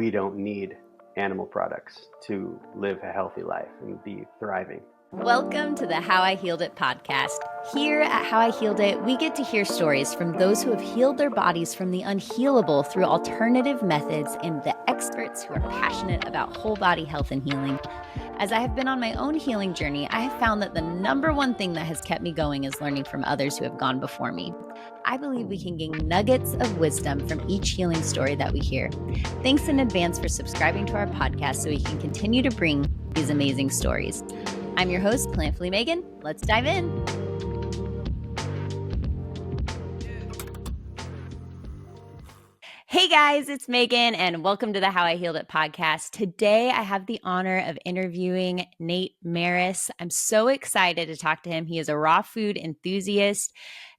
We don't need animal products to live a healthy life and be thriving. Welcome to the How I Healed It podcast. Here at How I Healed It, we get to hear stories from those who have healed their bodies from the unhealable through alternative methods and the experts who are passionate about whole body health and healing. As I have been on my own healing journey, I have found that the number one thing that has kept me going is learning from others who have gone before me. I believe we can gain nuggets of wisdom from each healing story that we hear. Thanks in advance for subscribing to our podcast so we can continue to bring these amazing stories. I'm your host, Plantfully Megan. Let's dive in. Hey guys, it's Megan and welcome to the How I Healed It podcast. Today I have the honor of interviewing Nate Maris. I'm so excited to talk to him. He is a raw food enthusiast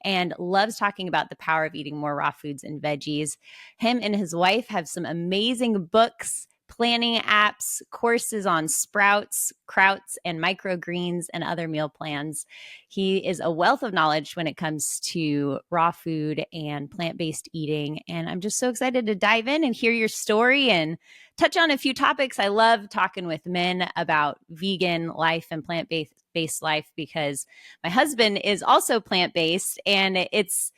and loves talking about the power of eating more raw foods and veggies. Him and his wife have some amazing books, planning apps, courses on sprouts, krauts, and microgreens and other meal plans. He is a wealth of knowledge when it comes to raw food and plant-based eating. And I'm just so excited to dive in and hear your story and touch on a few topics. I love talking with men about vegan life and plant-based life because my husband is also plant-based and it's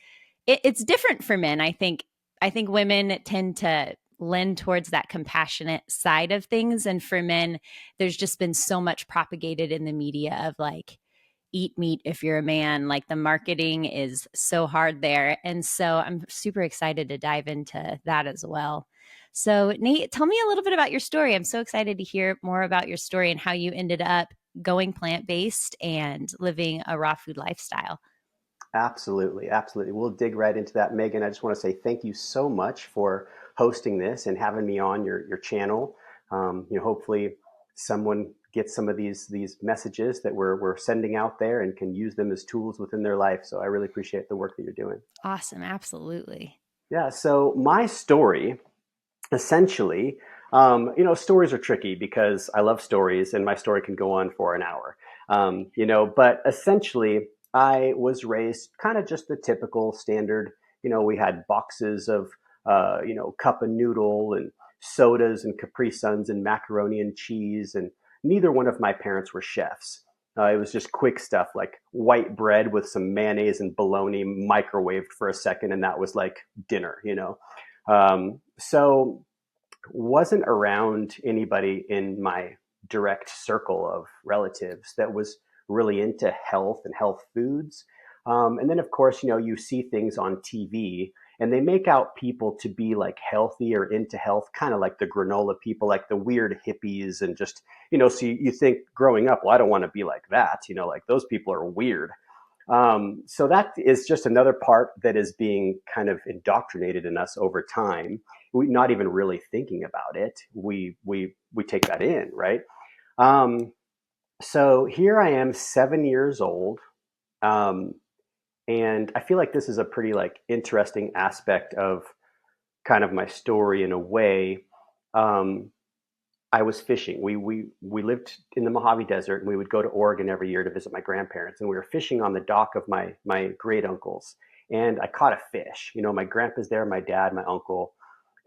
different for men. I think women tend to lend towards that compassionate side of things. And for men, there's just been so much propagated in the media of like, eat meat if you're a man. Like the marketing is so hard there. And so I'm super excited to dive into that as well. So Nate, tell me a little bit about your story. I'm so excited to hear more about your story and how you ended up going plant-based and living a raw food lifestyle. Absolutely. We'll dig right into that, Megan. I just want to say thank you so much for hosting this and having me on your channel. Hopefully someone gets some of these messages that we're sending out there and can use them as tools within their life. So I really appreciate the work that you're doing. Awesome. Absolutely. Yeah. So my story, essentially, stories are tricky because I love stories and my story can go on for an hour. But essentially, I was raised kind of just the typical standard. We had boxes of, cup of noodle and sodas and Capri Suns and macaroni and cheese. And neither one of my parents were chefs. It was just quick stuff like white bread with some mayonnaise and bologna microwaved for a second. And that was like dinner, So wasn't around anybody in my direct circle of relatives that was really into health and health foods. And then, of course, you see things on TV and they make out people to be like healthy or into health, kind of like the granola people, like the weird hippies and just, so you think growing up, well, I don't want to be like that, like those people are weird. So that is just another part that is being kind of indoctrinated in us over time. We're not even really thinking about it. We take that in, right? So here I am, 7 years old. And I feel like this is a pretty like interesting aspect of kind of my story in a way. I was fishing. We lived in the Mojave Desert and we would go to Oregon every year to visit my grandparents. And we were fishing on the dock of my great uncles. And I caught a fish. My grandpa's there, my dad, my uncle.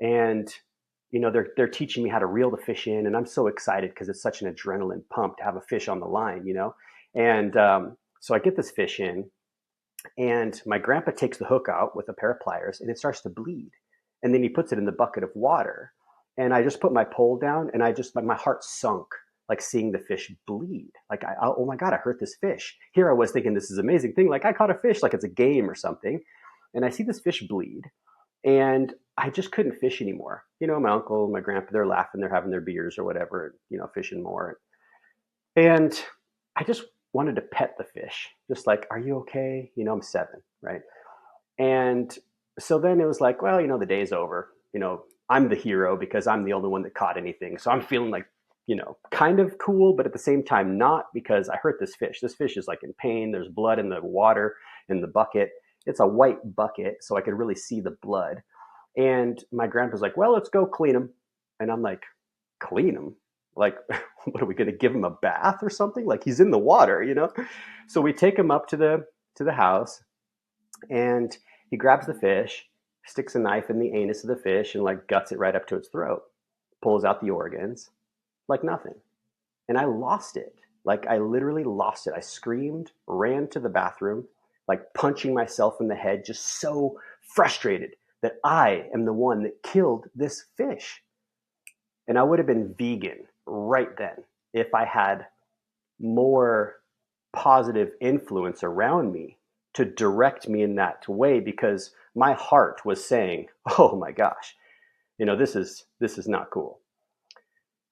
And they're teaching me how to reel the fish in, and I'm so excited because it's such an adrenaline pump to have a fish on the line, And so I get this fish in, and my grandpa takes the hook out with a pair of pliers, and it starts to bleed, and then he puts it in the bucket of water, and I just put my pole down, and my heart sunk, like seeing the fish bleed. Like oh my God, I hurt this fish. Here I was thinking this is an amazing thing, like I caught a fish, like it's a game or something, and I see this fish bleed. And I just couldn't fish anymore. My uncle, my grandpa, they're laughing, they're having their beers or whatever, fishing more. And I just wanted to pet the fish, just like, are you okay? I'm 7, right? And so then it was like, well, the day's over. I'm the hero because I'm the only one that caught anything. So I'm feeling like, kind of cool, but at the same time not, because I hurt this fish. This fish is like in pain. There's blood in the water in the bucket. It's a white bucket, so I could really see the blood. And my grandpa's like, well, let's go clean him. And I'm like, clean him? Like, what are we going to give him a bath or something? Like he's in the water, So we take him up to the house, and he grabs the fish, sticks a knife in the anus of the fish, and like guts it right up to its throat. pulls out the organs like nothing. And I lost it. Like I literally lost it. I screamed, ran to the bathroom, like punching myself in the head, just so frustrated that I am the one that killed this fish. And I would have been vegan right then if I had more positive influence around me to direct me in that way, because my heart was saying, oh my gosh, this is not cool.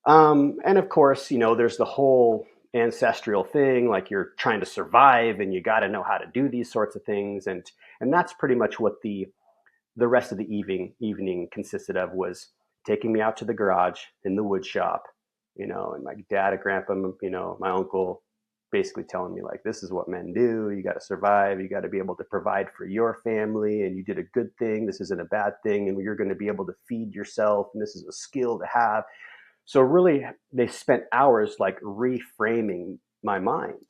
And of course, there's the whole ancestral thing, like you're trying to survive and you got to know how to do these sorts of things. And that's pretty much what the rest of the evening consisted of, was taking me out to the garage in the wood shop, and my dad and grandpa, my uncle, basically telling me like, this is what men do. You got to survive. You got to be able to provide for your family, and you did a good thing. This isn't a bad thing. And you're going to be able to feed yourself. And this is a skill to have. So really, they spent hours like reframing my mind.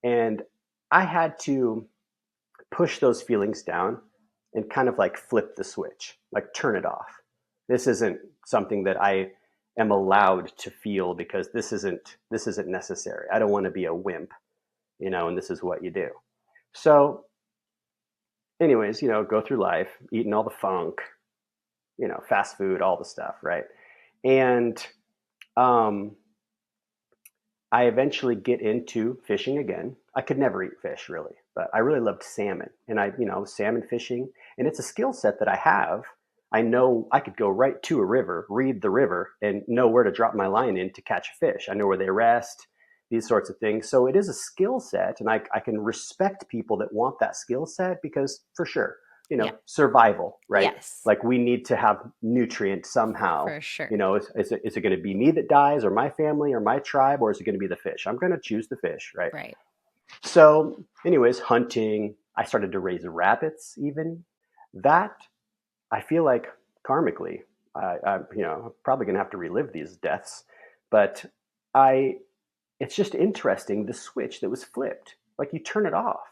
And I had to push those feelings down and kind of like flip the switch, like turn it off. This isn't something that I am allowed to feel, because this isn't necessary. I don't want to be a wimp, and this is what you do. So anyways, go through life eating all the funk, fast food, all the stuff, right? And I eventually get into fishing again. I could never eat fish really, but I really loved salmon, and salmon fishing, and it's a skill set that I have. I know I could go right to a river, read the river, and know where to drop my line in to catch a fish. I know where they rest, these sorts of things. So it is a skill set, and I can respect people that want that skill set, because for sure, Yeah. survival, right? Yes. Like we need to have nutrients somehow. For sure. Is it going to be me that dies, or my family, or my tribe, or is it going to be the fish? I'm going to choose the fish, right? Right. So anyways, hunting, I started to raise rabbits even. That, I feel like karmically, I'm probably going to have to relive these deaths, but it's just interesting, the switch that was flipped. Like you turn it off,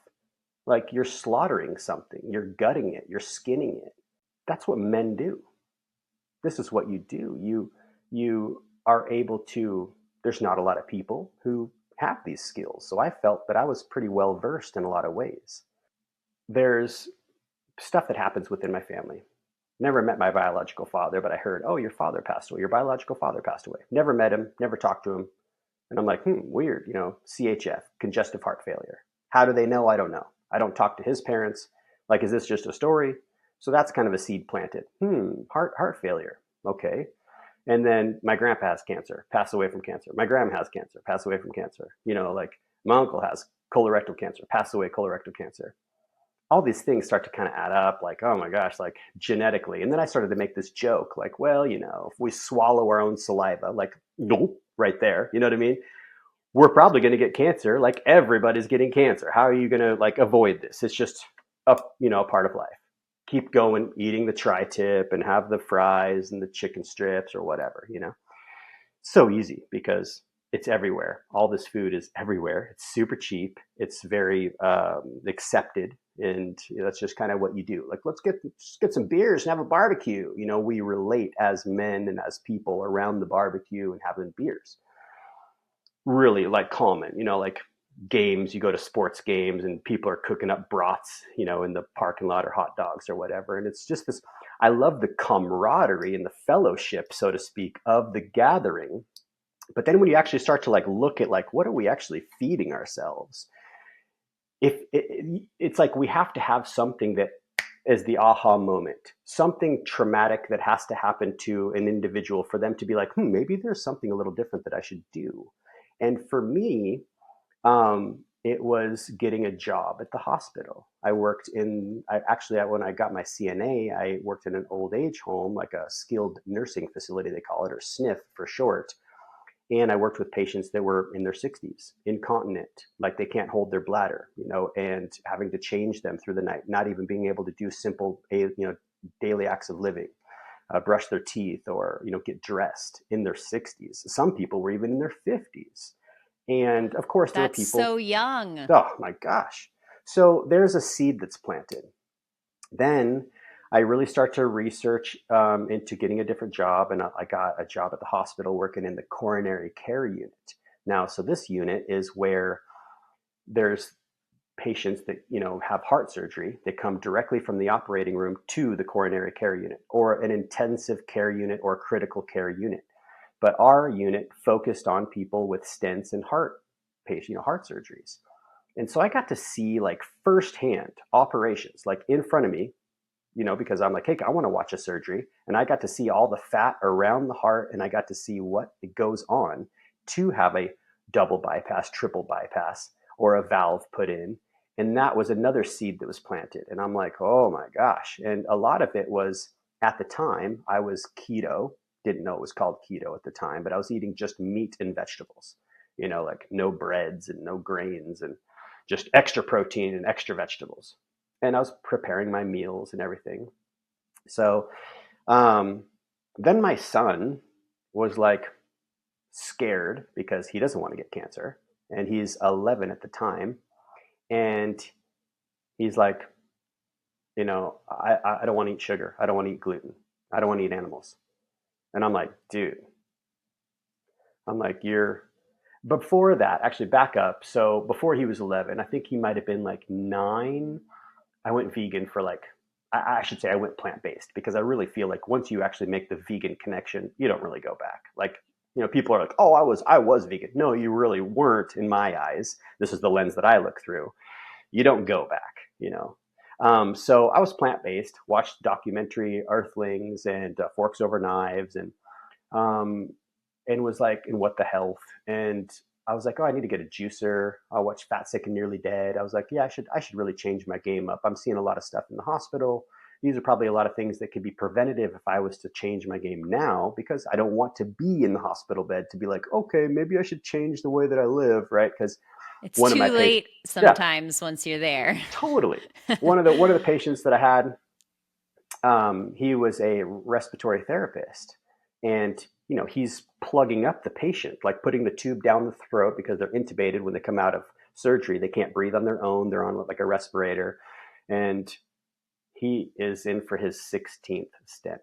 like you're slaughtering something, you're gutting it, you're skinning it. That's what men do. This is what you do. You are able to. There's not a lot of people who have these skills, so I felt that I was pretty well versed in a lot of ways. There's stuff that happens within my family. Never met my biological father, but I heard, oh, your father passed away. Your biological father passed away. Never met him, never talked to him. And I'm like, weird, CHF, congestive heart failure. How do they know? I don't know. I don't talk to his parents. Like, is this just a story? So that's kind of a seed planted. Heart failure. Okay. And then my grandpa has cancer, passed away from cancer. My grandma has cancer, passed away from cancer. Like my uncle has colorectal cancer, passed away colorectal cancer. All these things start to kind of add up, like, oh my gosh, like genetically. And then I started to make this joke, like, well, if we swallow our own saliva, like, nope, right there, you know what I mean? We're probably going to get cancer. Like everybody's getting cancer. How are you going to like avoid this? It's just a part of life. Keep going, eating the tri-tip and have the fries and the chicken strips or whatever, So easy because it's everywhere. All this food is everywhere. It's super cheap. It's very accepted. And that's just kind of what you do. Like, let's get some beers and have a barbecue. We relate as men and as people around the barbecue and having beers. Really like common, like games, you go to sports games and people are cooking up brats, in the parking lot, or hot dogs or whatever. And it's just this, I love the camaraderie and the fellowship, so to speak, of the gathering. But then when you actually start to like look at like, what are we actually feeding ourselves? It's like we have to have something that is the aha moment, something traumatic that has to happen to an individual for them to be like, maybe there's something a little different that I should do. And for me, it was getting a job at the hospital. When I got my CNA, I worked in an old age home, like a skilled nursing facility, they call it, or SNF for short. And I worked with patients that were in their 60s, incontinent, like they can't hold their bladder, and having to change them through the night, not even being able to do simple, daily acts of living, brush their teeth, or, get dressed in their 60s. Some people were even in their 50s. And of course, there are That's people. so young. Oh my gosh. So there's a seed that's planted. Then I really start to research into getting a different job, and I got a job at the hospital working in the coronary care unit. Now, so this unit is where there's patients that have heart surgery. They come directly from the operating room to the coronary care unit, or an intensive care unit, or critical care unit. But our unit focused on people with stents and heart surgeries. And so I got to see like firsthand operations, like in front of me, because I'm like, hey, I want to watch a surgery. And I got to see all the fat around the heart, and I got to see what goes on to have a double bypass, triple bypass, or a valve put in. And that was another seed that was planted. And I'm like, oh my gosh. And a lot of it was, at the time, I was keto, didn't know it was called keto at the time, but I was eating just meat and vegetables, like no breads and no grains, and just extra protein and extra vegetables. And I was preparing my meals and everything. So then my son was like scared because he doesn't want to get cancer. And he's 11 at the time. And he's like, I don't want to eat sugar. I don't want to eat gluten. I don't want to eat animals. And I'm like, dude, before that, actually back up. So before he was 11, I think he might've been like 9. I went vegan for I should say I went plant-based, because I really feel like once you actually make the vegan connection, you don't really go back. People are like, oh, I was vegan. No, you really weren't in my eyes. This is the lens that I look through. You don't go back, So I was plant-based, watched documentary Earthlings and Forks Over Knives, and was like, and What the Health. And I was like, oh, I need to get a juicer. I'll watch Fat, Sick, and Nearly Dead. I was like, yeah, I should really change my game up. I'm seeing a lot of stuff in the hospital. These are probably a lot of things that could be preventative if I was to change my game now, because I don't want to be in the hospital bed to be like, okay, maybe I should change the way that I live, right? Because it's too late sometimes once you're there. Totally. One of the patients that I had, he was a respiratory therapist, and he's plugging up the patient, like putting the tube down the throat, because they're intubated when they come out of surgery. They can't breathe on their own. They're on like a respirator, and he is in for his 16th stent.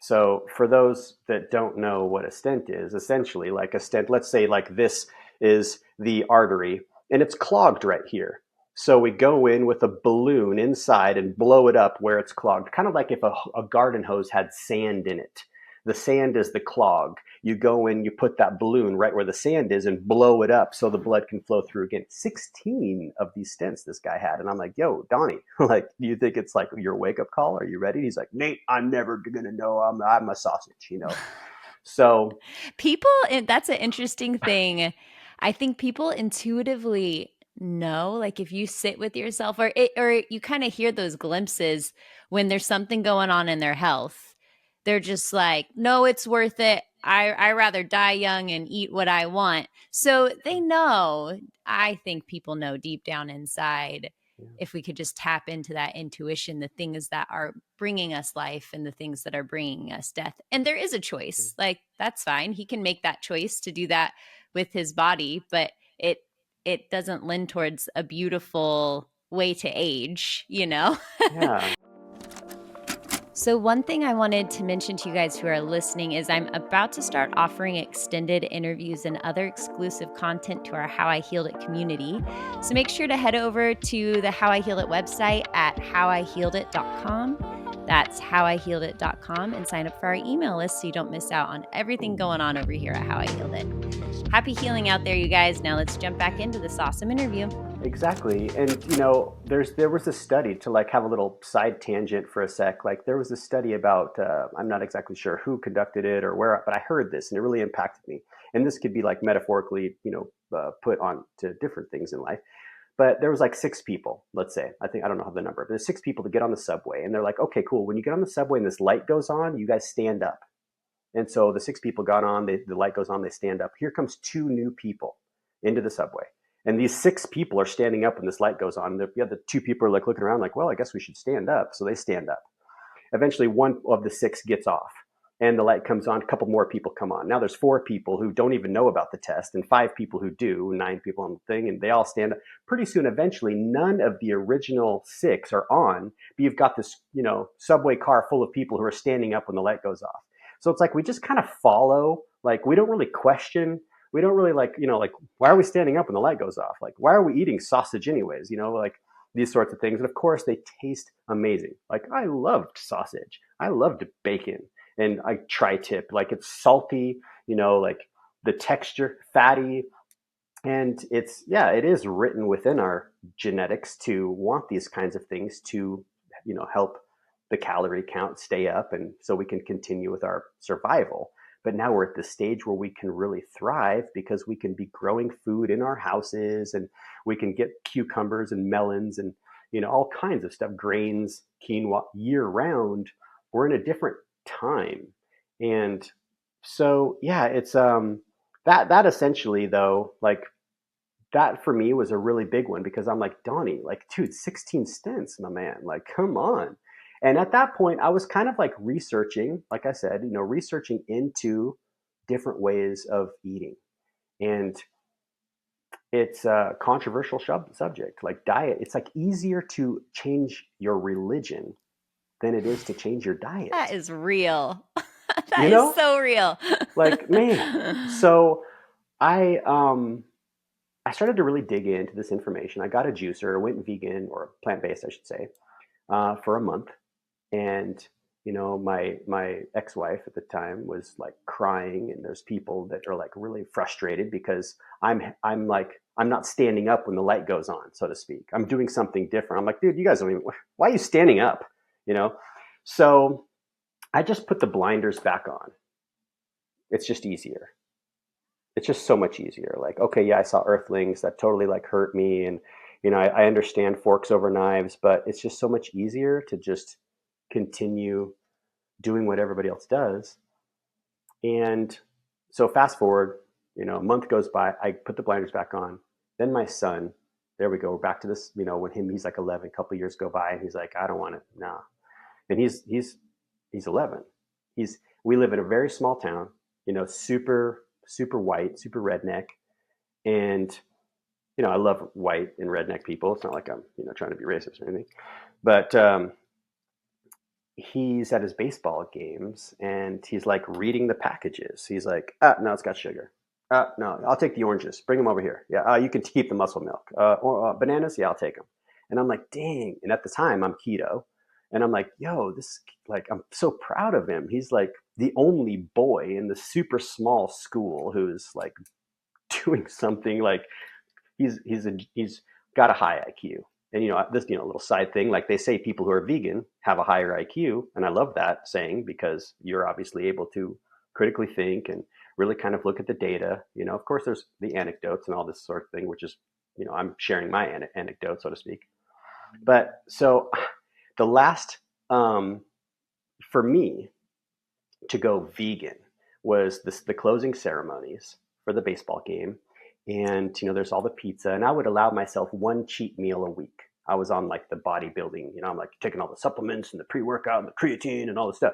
So for those that don't know what a stent is, essentially like a stent, let's say like this is the artery and it's clogged right here. So we go in with a balloon inside and blow it up where it's clogged, kind of like if a garden hose had sand in it. The sand is the clog. You go in, you put that balloon right where the sand is and blow it up so the blood can flow through again. 16 of these stents this guy had. And I'm like, yo, Donnie, like, do you think it's like your wake-up call? Are you ready? He's like, Nate, I'm never going to know. I'm a sausage, So people, that's an interesting thing. I think people intuitively know, like if you sit with yourself or you kind of hear those glimpses when there's something going on in their health. They're just like, no, it's worth it. I rather die young and eat what I want. So they know, I think people know deep down inside, if we could just tap into that intuition, the things that are bringing us life and the things that are bringing us death. And there is a choice. Like, that's fine. He can make that choice to do that with his body, but it doesn't lend towards a beautiful way to age, Yeah. So one thing I wanted to mention to you guys who are listening is I'm about to start offering extended interviews and other exclusive content to our How I Healed It community. So make sure to head over to the How I Healed It website at howihealedit.com. That's howihealedit.com, and sign up for our email list so you don't miss out on everything going on over here at How I Healed It. Happy healing out there, you guys. Now let's jump back into this awesome interview. Exactly. And, there was a study, to like have a little side tangent for a sec. Like there was a study about, I'm not exactly sure who conducted it or where, but I heard this and it really impacted me. And this could be like metaphorically, put on to different things in life. But there was like 6 people, let's say, I don't know how the number, but there's 6 people to get on the subway. And they're like, okay, cool. When you get on the subway and this light goes on, you guys stand up. And so the 6 people got on, the light goes on, they stand up. Here comes 2 new people into the subway. And these 6 people are standing up when this light goes on. The other 2 people are like looking around like, well, I guess we should stand up. So they stand up. Eventually, one of the 6 gets off. and the light comes on, a couple more people come on. Now there's 4 people who don't even know about the test and 5 people who do, 9 people on the thing, and they all stand up. Pretty soon, eventually, none of the original 6 are on, but you've got this, subway car full of people who are standing up when the light goes off. So it's like we just kind of follow, like we don't really question. We don't really like, why are we standing up when the light goes off? Like, why are we eating sausage anyways? Like these sorts of things. And of course, they taste amazing. Like I loved sausage. I loved bacon. And I tri-tip, like it's salty, like the texture, fatty. And it is written within our genetics to want these kinds of things to, help the calorie count stay up. And so we can continue with our survival. But now we're at the stage where we can really thrive because we can be growing food in our houses and we can get cucumbers and melons and, all kinds of stuff, grains, quinoa year round. We're in a different time. And so, it's that essentially though, like that for me was a really big one because I'm like, Donnie, like, dude, 16 stents, my man, like, come on. And at that point, I was kind of like researching, like I said, researching into different ways of eating. And it's a controversial subject, like diet. It's like easier to change your religion than it is to change your diet. That is real. That is so real. Like, man. So I started to really dig into this information. I got a juicer, went vegan or plant-based, I should say, for a month. And, my ex-wife at the time was like crying, and there's people that are like really frustrated because I'm not standing up when the light goes on, so to speak. I'm doing something different. I'm like, dude, you guys don't even, why are you standing up? So I just put the blinders back on. It's just easier. It's just so much easier. Like, okay, yeah, I saw earthlings that totally like hurt me. And, I understand forks over knives, but it's just so much easier to just continue doing what everybody else does. And so fast forward, a month goes by, I put the blinders back on. Then my son, there we go, we're back to this, when he's like 11, a couple of years go by and he's like, I don't want it. No. And he's 11. We live in a very small town, super, super white, super redneck. And, I love white and redneck people. It's not like I'm, trying to be racist or anything, but, he's at his baseball games and he's like reading the packages. He's like, no, it's got sugar. No, I'll take the oranges. Bring them over here. Yeah, you can keep the muscle milk. Or bananas, yeah, I'll take them. And I'm like, dang. And at the time, I'm keto. And I'm like, yo, this, like, I'm so proud of him. He's like the only boy in the super small school who's like doing something like he's got a high IQ. And this little side thing, like they say people who are vegan have a higher IQ, and I love that saying because you're obviously able to critically think and really kind of look at the data. Of course, there's the anecdotes and all this sort of thing, which is I'm sharing my anecdote, so to speak. But so the last for me to go vegan was the closing ceremonies for the baseball game. And, there's all the pizza, and I would allow myself one cheat meal a week. I was on like the bodybuilding, I'm like taking all the supplements and the pre-workout and the creatine and all this stuff.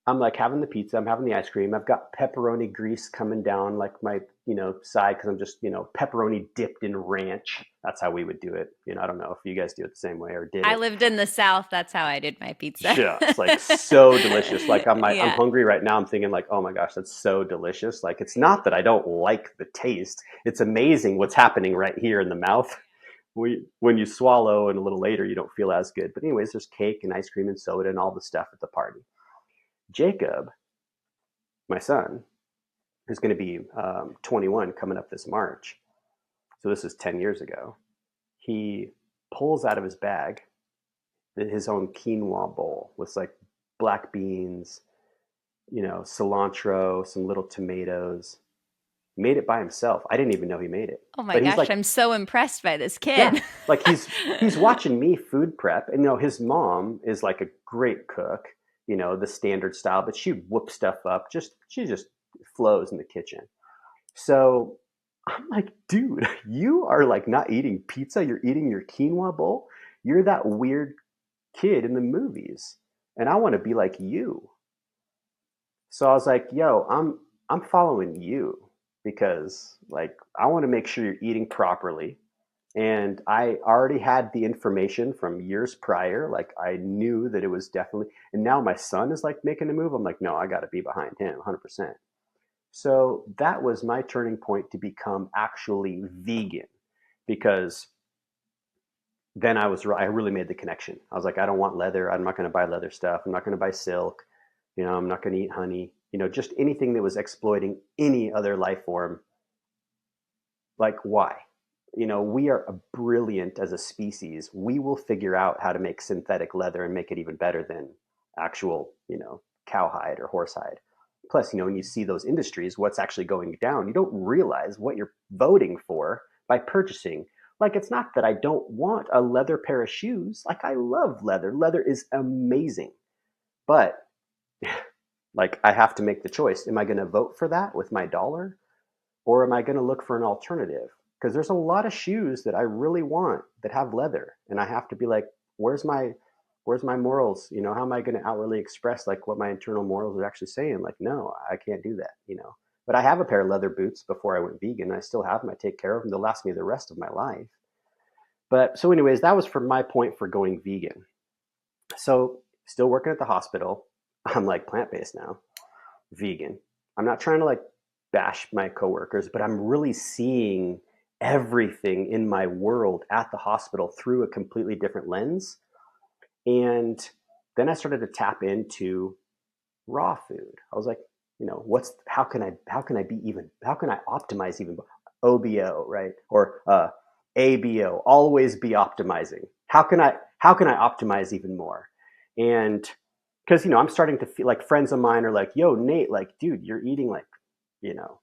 I'm like having the pizza, I'm having the ice cream. I've got pepperoni grease coming down like my, side because I'm just, pepperoni dipped in ranch. That's how we would do it. I don't know if you guys do it the same way or did. I lived in the South. That's how I did my pizza. Yeah, it's like so delicious. Like I'm Yeah. hungry right now. I'm thinking like, oh my gosh, that's so delicious. Like it's not that I don't like the taste. It's amazing what's happening right here in the mouth. When you swallow and a little later, you don't feel as good. But anyways, there's cake and ice cream and soda and all the stuff at the party. Jacob, my son, who's going to be 21 coming up this March. So this is 10 years ago. He pulls out of his bag his own quinoa bowl with like black beans, cilantro, some little tomatoes. He made it by himself. I didn't even know he made it. Oh my gosh, like, I'm so impressed by this kid. Yeah, like he's watching me food prep, and his mom is like a great cook, the standard style, but she whoops stuff up. She just flows in the kitchen. So I'm like, dude, you are like not eating pizza. You're eating your quinoa bowl. You're that weird kid in the movies, and I want to be like you. So I was like, yo, I'm following you because like I want to make sure you're eating properly. And I already had the information from years prior. Like I knew that it was definitely, and now my son is like making a move. I'm like, no, I got to be behind him 100%. So that was my turning point to become actually vegan because then I really made the connection. I was like, I don't want leather. I'm not going to buy leather stuff. I'm not going to buy silk. I'm not going to eat honey. Just anything that was exploiting any other life form. Like, why? We are brilliant as a species. We will figure out how to make synthetic leather and make it even better than actual, cowhide or horsehide. Plus, when you see those industries, what's actually going down, you don't realize what you're voting for by purchasing. Like, it's not that I don't want a leather pair of shoes. Like, I love leather. Leather is amazing. But, like, I have to make the choice. Am I going to vote for that with my dollar? Or am I going to look for an alternative? Because there's a lot of shoes that I really want that have leather, and I have to be like, where's my morals? How am I going to outwardly express like what my internal morals are actually saying? Like, no, I can't do that. But I have a pair of leather boots before I went vegan. I still have them. I take care of them. They'll last me the rest of my life. But so, anyways, that was for my point for going vegan. So, still working at the hospital. I'm like plant-based now, vegan. I'm not trying to like bash my coworkers, but I'm really seeing everything in my world at the hospital through a completely different lens. And then I started to tap into raw food. I was like, how can I optimize even OBO, right? Or ABO, always be optimizing. How can I optimize even more? And because I'm starting to feel like friends of mine are like, yo, Nate, like, dude, you're eating like, you know,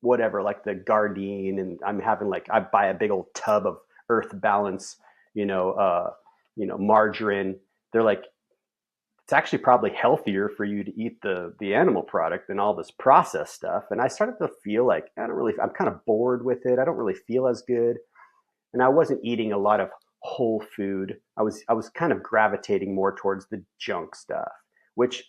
whatever, like the Gardein, and I'm having like I buy a big old tub of Earth Balance, margarine. They're like, it's actually probably healthier for you to eat the animal product than all this processed stuff. And I started to feel like I'm kind of bored with it. I don't really feel as good. And I wasn't eating a lot of whole food. I was kind of gravitating more towards the junk stuff, which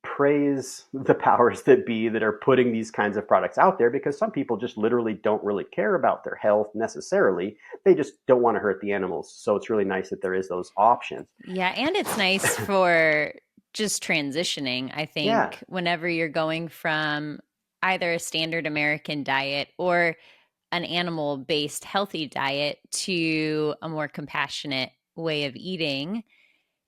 praise the powers that be that are putting these kinds of products out there, because some people just literally don't really care about their health necessarily. They just don't want to hurt the animals. So it's really nice that there is those options. Yeah, and it's nice for just transitioning. I Yeah. think whenever you're going from either a standard American diet or an animal based healthy diet to a more compassionate way of eating,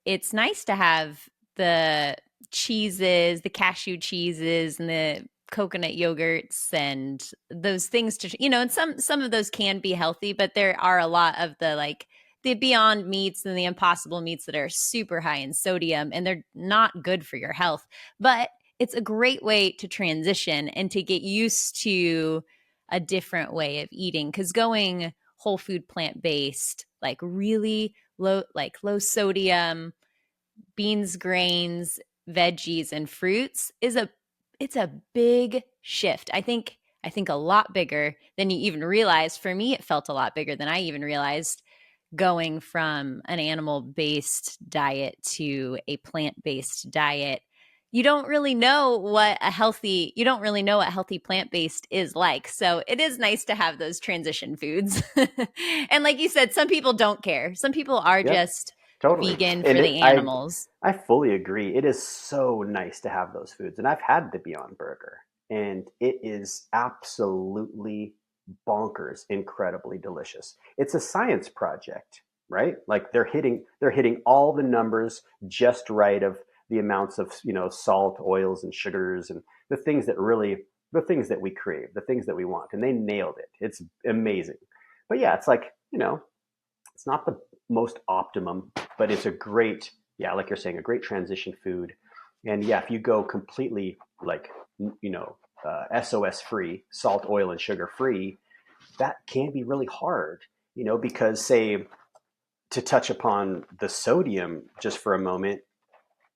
it's nice to have the cheeses, the cashew cheeses, and the coconut yogurts and those things and some of those can be healthy, but there are a lot of the like the Beyond Meats and the Impossible Meats that are super high in sodium and they're not good for your health. But it's a great way to transition and to get used to a different way of eating, because going whole food plant based, like really low sodium, beans, grains, veggies, and fruits it's a big shift. I think a lot bigger than you even realize. For me, it felt a lot bigger than I even realized, going from an animal based diet to a plant based diet. You don't really know what healthy plant based is like. So it is nice to have those transition foods. And like you said, some people don't care. Some people are Yep. just Totally. vegan And for the animals. I fully agree. It is so nice to have those foods. And I've had the Beyond Burger, and it is absolutely bonkers, incredibly delicious. It's a science project, right? Like they're hitting all the numbers just right of the amounts of, salt, oils and sugars and the things that we crave, the things that we want. And they nailed it. It's amazing. But yeah, it's like, it's not the most optimum, but it's a great, yeah, like you're saying, a great transition food. And yeah, if you go completely like, SOS free, salt, oil, and sugar free, that can be really hard, because say, to touch upon the sodium just for a moment,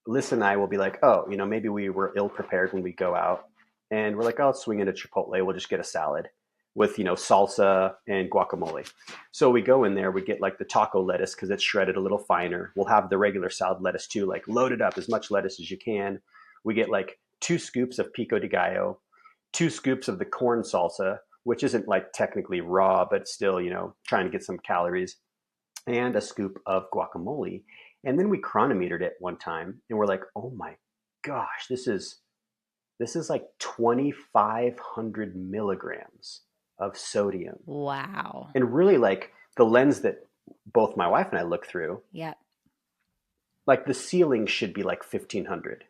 Liz and I will be like, oh, maybe we were ill prepared when we go out, and we're like, oh, let's swing into Chipotle. We'll just get a salad with, salsa and guacamole. So we go in there, we get like the taco lettuce because it's shredded a little finer. We'll have the regular salad lettuce too, like load it up as much lettuce as you can. We get like 2 scoops of pico de gallo, 2 scoops of the corn salsa, which isn't like technically raw, but still, trying to get some calories, and a scoop of guacamole. And then we chronometered it one time and we're like, oh my gosh, this is like 2,500 milligrams of sodium. Wow. And really, like, the lens that both my wife and I look through, Yep. like the ceiling should be like 1,500,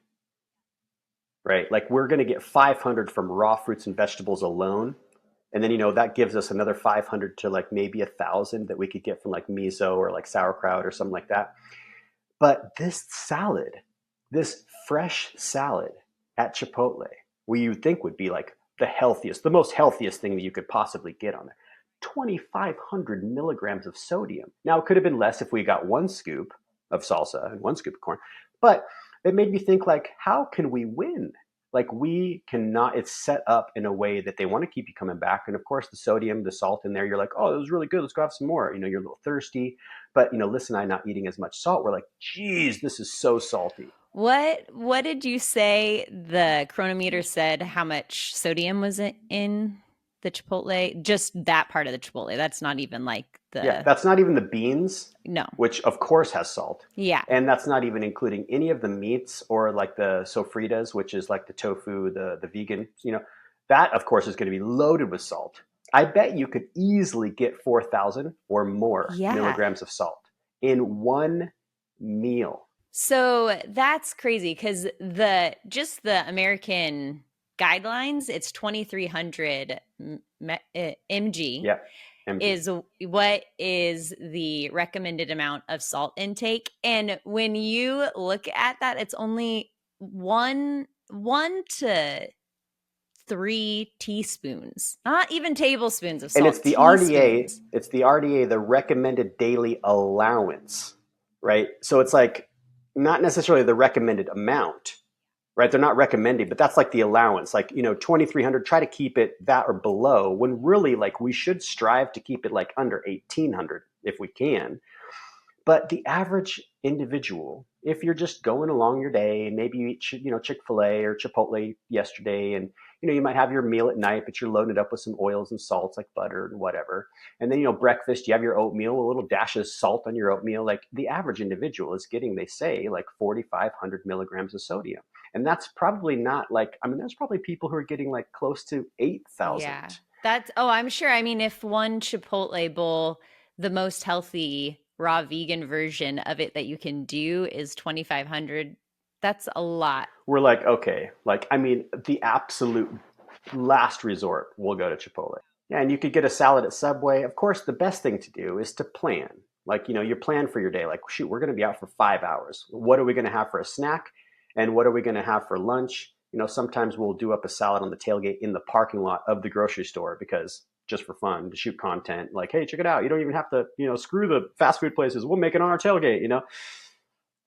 right? Like we're going to get 500 from raw fruits and vegetables alone. And then, that gives us another 500 to like maybe 1,000 that we could get from like miso or like sauerkraut or something like that. But this salad, this fresh salad at Chipotle, we you think would be like the most healthiest thing that you could possibly get on there. 2,500 milligrams of sodium. Now, it could have been less if we got 1 scoop of salsa and 1 scoop of corn, but it made me think, like, how can we win? Like, we cannot, it's set up in a way that they want to keep you coming back. And of course, the sodium, the salt in there, you're like, oh, it was really good. Let's go have some more. You're a little thirsty. But, Liz and I not eating as much salt, we're like, geez, this is so salty. What did you say the chronometer said how much sodium was in the Chipotle? Just that part of the Chipotle. That's not even like Yeah, that's not even the beans, No. which of course has salt. Yeah. And that's not even including any of the meats or like the sofritas, which is like the tofu, the vegan, that of course is going to be loaded with salt. I bet you could easily get 4,000 or more milligrams of salt in one meal. So that's crazy because just the American guidelines, it's 2,300 mg. Yeah. MG. Is what is the recommended amount of salt intake. And when you look at that, it's only one to 3 teaspoons, not even tablespoons of salt. And it's the RDA. It's the RDA, the recommended daily allowance, right? So it's like not necessarily the recommended amount, right? They're not recommending, but that's like the allowance, like, 2,300, try to keep it that or below, when really, like, we should strive to keep it like under 1,800 if we can. But the average individual, if you're just going along your day and maybe you eat, Chick-fil-A or Chipotle yesterday, and, you might have your meal at night, but you're loading it up with some oils and salts like butter and whatever. And then, breakfast, you have your oatmeal, a little dash of salt on your oatmeal. Like, the average individual is getting, they say, like 4,500 milligrams of sodium. And that's probably not like, there's probably people who are getting like close to 8,000. Yeah, I'm sure. If one Chipotle bowl, the most healthy raw vegan version of it that you can do is 2,500, that's a lot. We're like, okay, like, the absolute last resort, we'll go to Chipotle. Yeah, and you could get a salad at Subway. Of course, the best thing to do is to plan. Like, you plan for your day. Like, shoot, we're going to be out for 5 hours. What are we going to have for a snack? And what are we going to have for lunch? Sometimes we'll do up a salad on the tailgate in the parking lot of the grocery store, because just for fun, to shoot content. Like, hey, check it out. You don't even have to, screw the fast food places. We'll make it on our tailgate,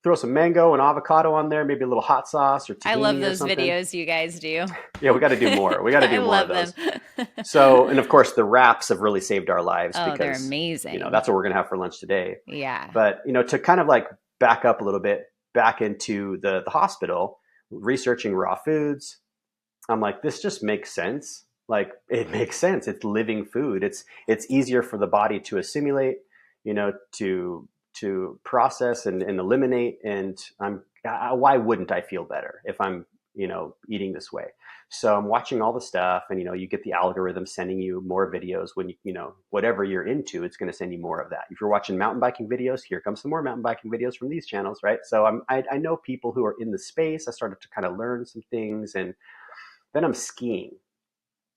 Throw some mango and avocado on there, maybe a little hot sauce or tahini. I love those videos you guys do. Yeah, we got to do more. We got to do more of those. So, and of course, the wraps have really saved our lives, because they're amazing. That's what we're going to have for lunch today. Yeah. But, to kind of like back up a little bit, back into the hospital, researching raw foods, I'm like, this just makes sense. Like, it makes sense. It's living food. It's easier for the body to assimilate, to process and eliminate. And why wouldn't I feel better if I'm, eating this way? So I'm watching all the stuff, and, you get the algorithm sending you more videos when whatever you're into, it's going to send you more of that. If you're watching mountain biking videos, here comes some more mountain biking videos from these channels, right? So I know people who are in the space. I started to kind of learn some things, and then I'm skiing.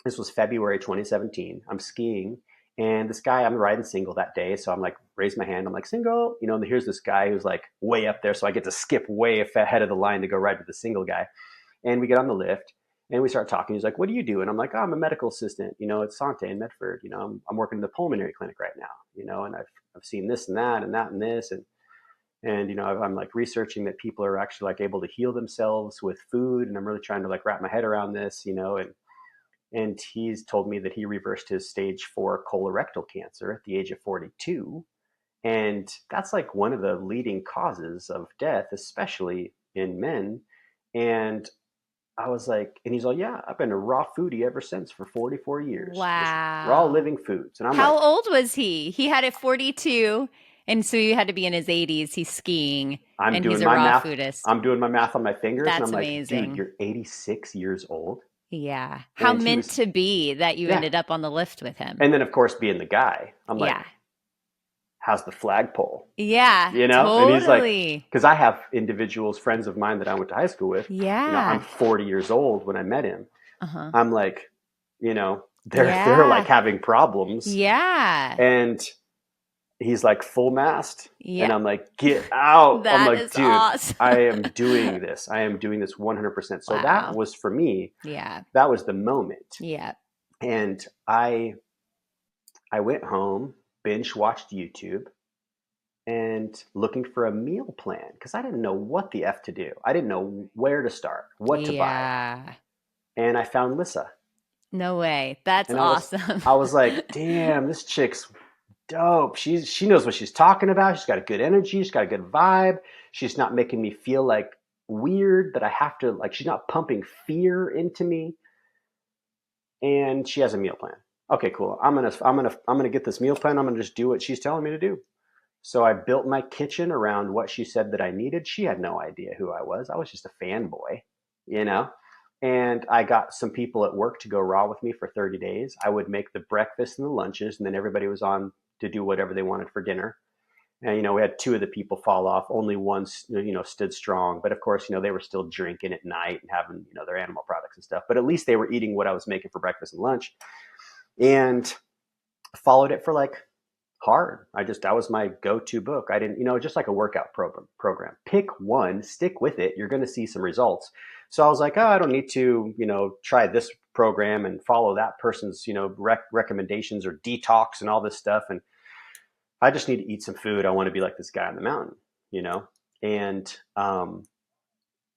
This was February 2017. I'm skiing, and this guy, I'm riding single that day. So I'm like, raise my hand. I'm like, single, and here's this guy who's like way up there. So I get to skip way ahead of the line to go ride with the single guy. And we get on the lift and we start talking. He's like, what do you do? And I'm like, oh, I'm a medical assistant, at Sante in Medford. I'm working in the pulmonary clinic right now, and I've seen this and that and that and this. And I'm like researching that people are actually like able to heal themselves with food. And I'm really trying to like wrap my head around this, and he's told me that he reversed his stage 4 colorectal cancer at the age of 42. And that's like one of the leading causes of death, especially in men. And I was like, and he's like, yeah, I've been a raw foodie ever since for 44 years, just raw Wow. living foods. And I'm like, How old was he? He had it 42, and so you had to be in his 80s. He's skiing, I'm and he's doing a my raw math. foodist. I'm doing my math on my fingers. And I'm That's like, dude, amazing. you're 86 years old. Yeah. How And he meant was, to be that you yeah. ended up on the lift with him. And then, of course, being the guy, I'm Yeah. like, how's the flagpole? Yeah, You know? And he's like, totally. because I have individuals, friends of mine that I went to high school with. I'm Yeah. 40 years old when I met him. Uh-huh. I'm like, they're like Yeah. having problems. Yeah. And he's like full mast. And Yeah. I'm like, get out. I'm That like, is dude, awesome. I am doing this. I am doing this 100%. So that Wow. was for me, Yeah. that was the moment. Yeah. And I went home, binge watched YouTube, and looking for a meal plan because I didn't know what the F to do. I didn't know where to start, what to buy. Yeah. And I found Lissa. No way. That's And awesome. I was like, damn, this chick's dope. She knows what she's talking about. She's got a good energy, she's got a good vibe. She's not making me feel like weird that I have to like she's not pumping fear into me. And she has a meal plan. Okay, cool. I'm gonna get this meal plan. I'm gonna just do what she's telling me to do. So I built my kitchen around what she said that I needed. She had no idea who I was. I was just a fanboy, you know? And I got some people at work to go raw with me for 30 days. I would make the breakfast and the lunches, and then everybody was on to do whatever they wanted for dinner. And, we had two of the people fall off. Only one, stood strong. But of course, they were still drinking at night and having, their animal products and stuff. But at least they were eating what I was making for breakfast and lunch. And followed it for like hard. That was my go-to book. I didn't, just like a workout program. Pick one, stick with it. You're going to see some results. So I was like, oh, I don't need to, try this program and follow that person's, recommendations or detox and all this stuff. And I just need to eat some food. I want to be like this guy on the mountain, you know? And,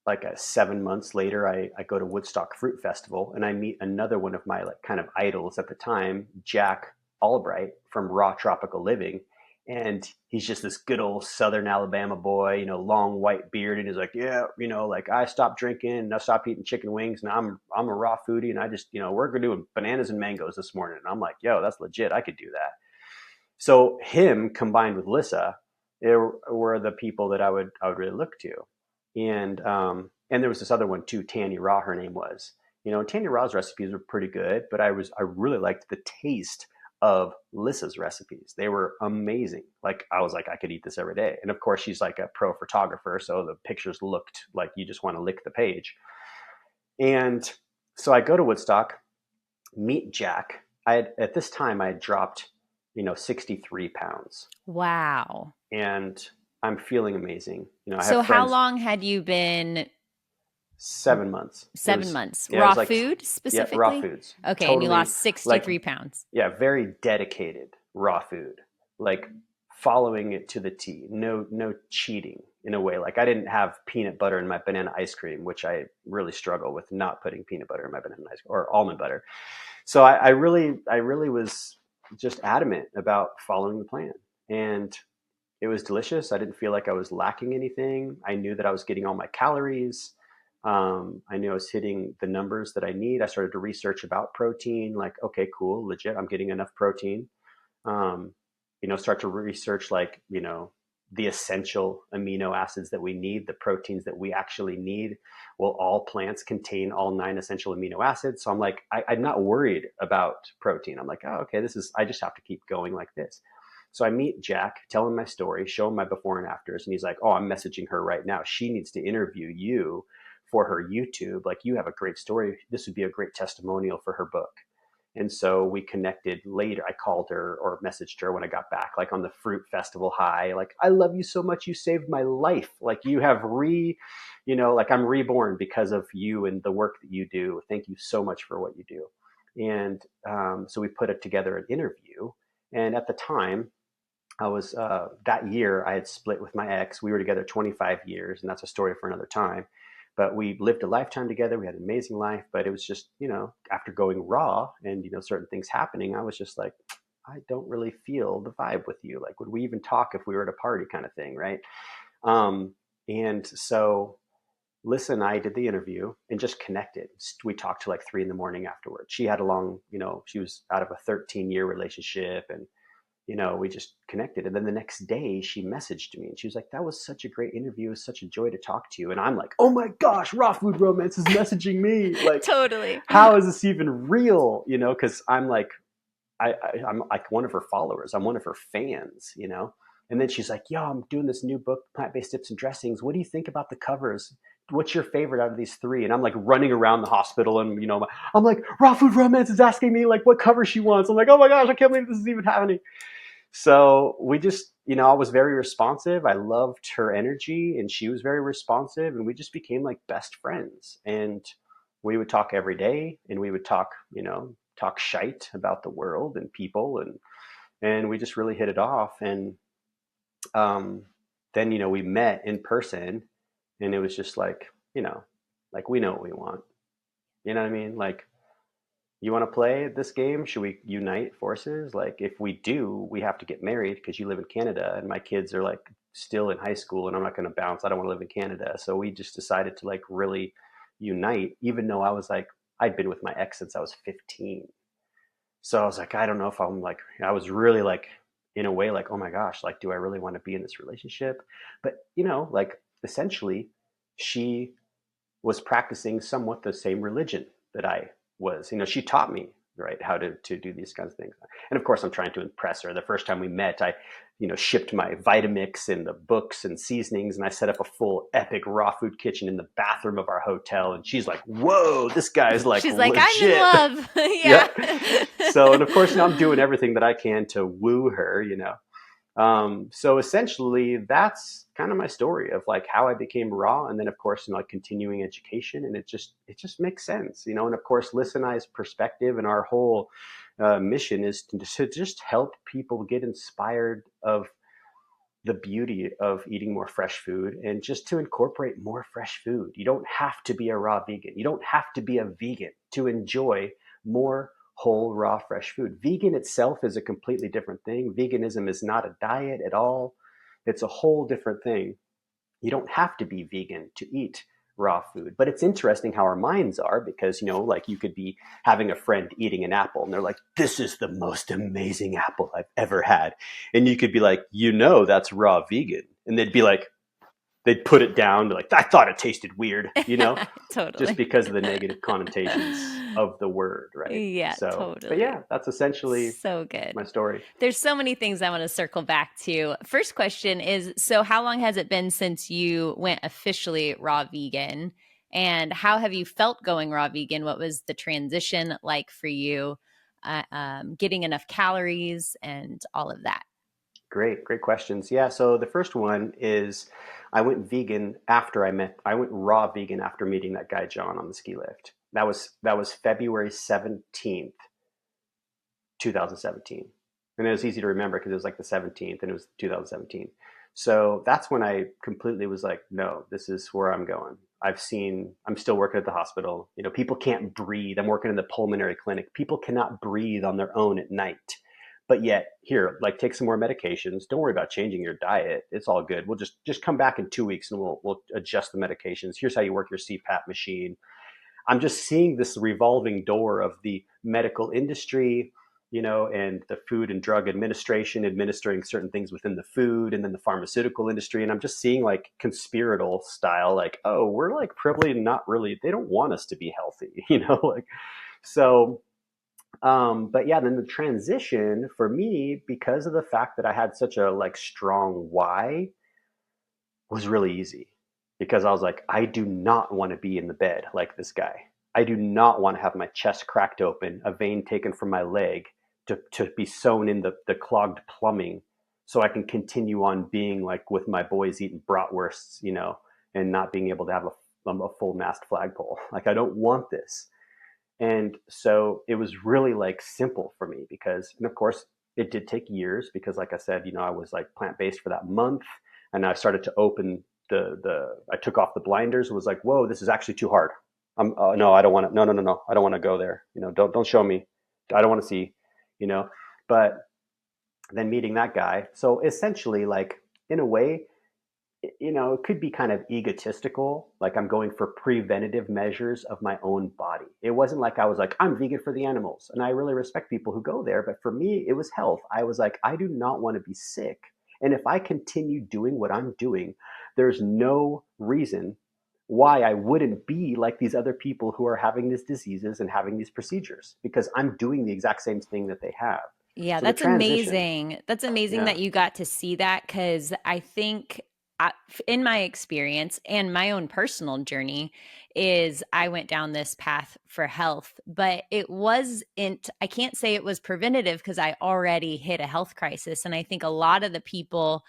like 7 months later, I go to Woodstock Fruit Festival and I meet another one of my like kind of idols at the time, Jack Albright from Raw Tropical Living. And he's just this good old Southern Alabama boy, long white beard. And he's like, yeah, like I stopped drinking and I stopped eating chicken wings and I'm a raw foodie. And I just, we're going to do bananas and mangoes this morning. And I'm like, yo, that's legit. I could do that. So him combined with Lissa were the people that I would really look to. And there was this other one too, Tanny Raw, her name was. Tanny Raw's recipes were pretty good, but I really liked the taste of Lissa's recipes. They were amazing. Like I was like, I could eat this every day. And of course, she's like a pro photographer, so the pictures looked like you just want to lick the page. And so I go to Woodstock, meet Jack. At this time I had dropped, 63 pounds. Wow. And I'm feeling amazing. I have So how friends. long had you been 7 months. It 7 months? yeah, it was Raw like, food yeah, raw specifically? foods. Okay, and you Totally lost like, 63 pounds. yeah, very dedicated raw food. Like following it to the T. No cheating in a way. Like I didn't have peanut butter in my banana ice cream, which I really struggle with not putting peanut butter in my banana ice cream or almond butter. So I really was just adamant about following the plan. And it was delicious. I didn't feel like I was lacking anything. I knew that I was getting all my calories. I knew I was hitting the numbers that I need. I started to research about protein, like, okay, cool, legit, I'm getting enough protein. Um, start to research like, the essential amino acids that we need, the proteins that we actually need. Well, all plants contain all 9 essential amino acids. So I'm like, I'm not worried about protein. I'm like, oh, okay, I just have to keep going like this. So I meet Jack, tell him my story, show him my before and afters. And he's like, oh, I'm messaging her right now. She needs to interview you for her YouTube. Like, you have a great story. This would be a great testimonial for her book. And so we connected later. I called her or messaged her when I got back, like on the fruit festival high. Like, I love you so much. You saved my life. Like, you have like I'm reborn because of you and the work that you do. Thank you so much for what you do. And so we put it together an interview. And at the time, I was that year I had split with my ex. We were together 25 years, and that's a story for another time. But we lived a lifetime together. We had an amazing life. But it was just, after going raw and certain things happening, I was just like, I don't really feel the vibe with you. Like, would we even talk if we were at a party, kind of thing, right? And so Lissa and I did the interview and just connected. We talked till like 3 a.m. afterwards. She had a long, she was out of a 13-year relationship, and we just connected. And then the next day she messaged me and she was like, that was such a great interview. It was such a joy to talk to you. And I'm like, oh my gosh, Raw Food Romance is messaging me. Like, Totally. how is this even real? Cause I'm like, I'm like one of her followers. I'm one of her fans. And then she's like, yo, I'm doing this new book, Plant-Based Dips and Dressings. What do you think about the covers? What's your favorite out of these three? And I'm like running around the hospital, and I'm like, Raw Food Romance is asking me like what cover she wants. I'm like, oh my gosh, I can't believe this is even happening. So we just, I was very responsive. I loved her energy, and she was very responsive, and we just became like best friends. And we would talk every day, and we would talk, talk shite about the world and people, and we just really hit it off. And then we met in person, and it was just like, like we know what we want. You know what I mean? Like, you want to play this game? Should we unite forces? Like, if we do, we have to get married because you live in Canada and my kids are like still in high school, and I'm not going to bounce. I don't want to live in Canada. So we just decided to like really unite, even though I was like, I'd been with my ex since I was 15. So I was like, I don't know if I'm like, I was really like, in a way, like, oh my gosh, like, do I really want to be in this relationship? But, like, essentially, she was practicing somewhat the same religion that I was. She taught me, right, how to do these kinds of things. And of course, I'm trying to impress her. The first time we met, I, shipped my Vitamix and the books and seasonings, and I set up a full epic raw food kitchen in the bathroom of our hotel. And she's like, whoa, this guy's like, she's like, legit. I'm in love. Yeah. Yep. So, and of course, I'm doing everything that I can to woo her, So essentially that's kind of my story of like how I became raw, and then of course, like continuing education, and it just makes sense, and of course, Liz and I's perspective and our whole mission is to just help people get inspired of the beauty of eating more fresh food, and just to incorporate more fresh food. You don't have to be a raw vegan. You don't have to be a vegan to enjoy more whole, raw, fresh food. Vegan itself is a completely different thing. Veganism is not a diet at all. It's a whole different thing. You don't have to be vegan to eat raw food. But it's interesting how our minds are, because, like, you could be having a friend eating an apple and they're like, this is the most amazing apple I've ever had. And you could be like, that's raw vegan. And they'd be like, they'd put it down. Like, I thought it tasted weird, Totally. just because of the negative connotations of the word, right? Yeah, So, totally. but yeah, that's essentially so good. my story. There's so many things I want to circle back to. First question is, so how long has it been since you went officially raw vegan? And how have you felt going raw vegan? What was the transition like for you? Getting enough calories and all of that. Great questions. Yeah. So the first one is, I went raw vegan after meeting that guy, John, on the ski lift. That was February 17th, 2017. And it was easy to remember because it was like the 17th and it was 2017. So that's when I completely was like, no, this is where I'm going. I'm still working at the hospital. People can't breathe. I'm working in the pulmonary clinic. People cannot breathe on their own at night. But yet, here, like, take some more medications. Don't worry about changing your diet. It's all good. We'll just come back in 2 weeks and we'll adjust the medications. Here's how you work your CPAP machine. I'm just seeing this revolving door of the medical industry, and the Food and Drug Administration administering certain things within the food, and then the pharmaceutical industry. And I'm just seeing like conspiratorial style, like, oh, we're like probably not really, they don't want us to be healthy, like, so. But yeah, then the transition for me, because of the fact that I had such a like strong why, was really easy, because I was like, I do not want to be in the bed like this guy. I do not want to have my chest cracked open, a vein taken from my leg to be sewn in the clogged plumbing, so I can continue on being like with my boys eating bratwursts, and not being able to have a full mast flagpole. Like, I don't want this. And so it was really like simple for me, because, and of course it did take years, because like I said, I was like plant-based for that month, and I started to open I took off the blinders and was like, whoa, this is actually too hard. No, I don't want to, no. I don't want to go there. Don't show me. I don't want to see, but then meeting that guy. So essentially, like, in a way, it could be kind of egotistical. Like I'm going for preventative measures of my own body. It wasn't like I was like, I'm vegan for the animals. And I really respect people who go there. But for me, it was health. I was like, I do not want to be sick. And if I continue doing what I'm doing, there's no reason why I wouldn't be like these other people who are having these diseases and having these procedures because I'm doing the exact same thing that they have. Yeah, So the that's transition, amazing. That's amazing yeah. that you got to see that because I think in my experience and my own personal journey is I went down this path for health, but it wasn't, I can't say it was preventative because I already hit a health crisis. And I think a lot of the people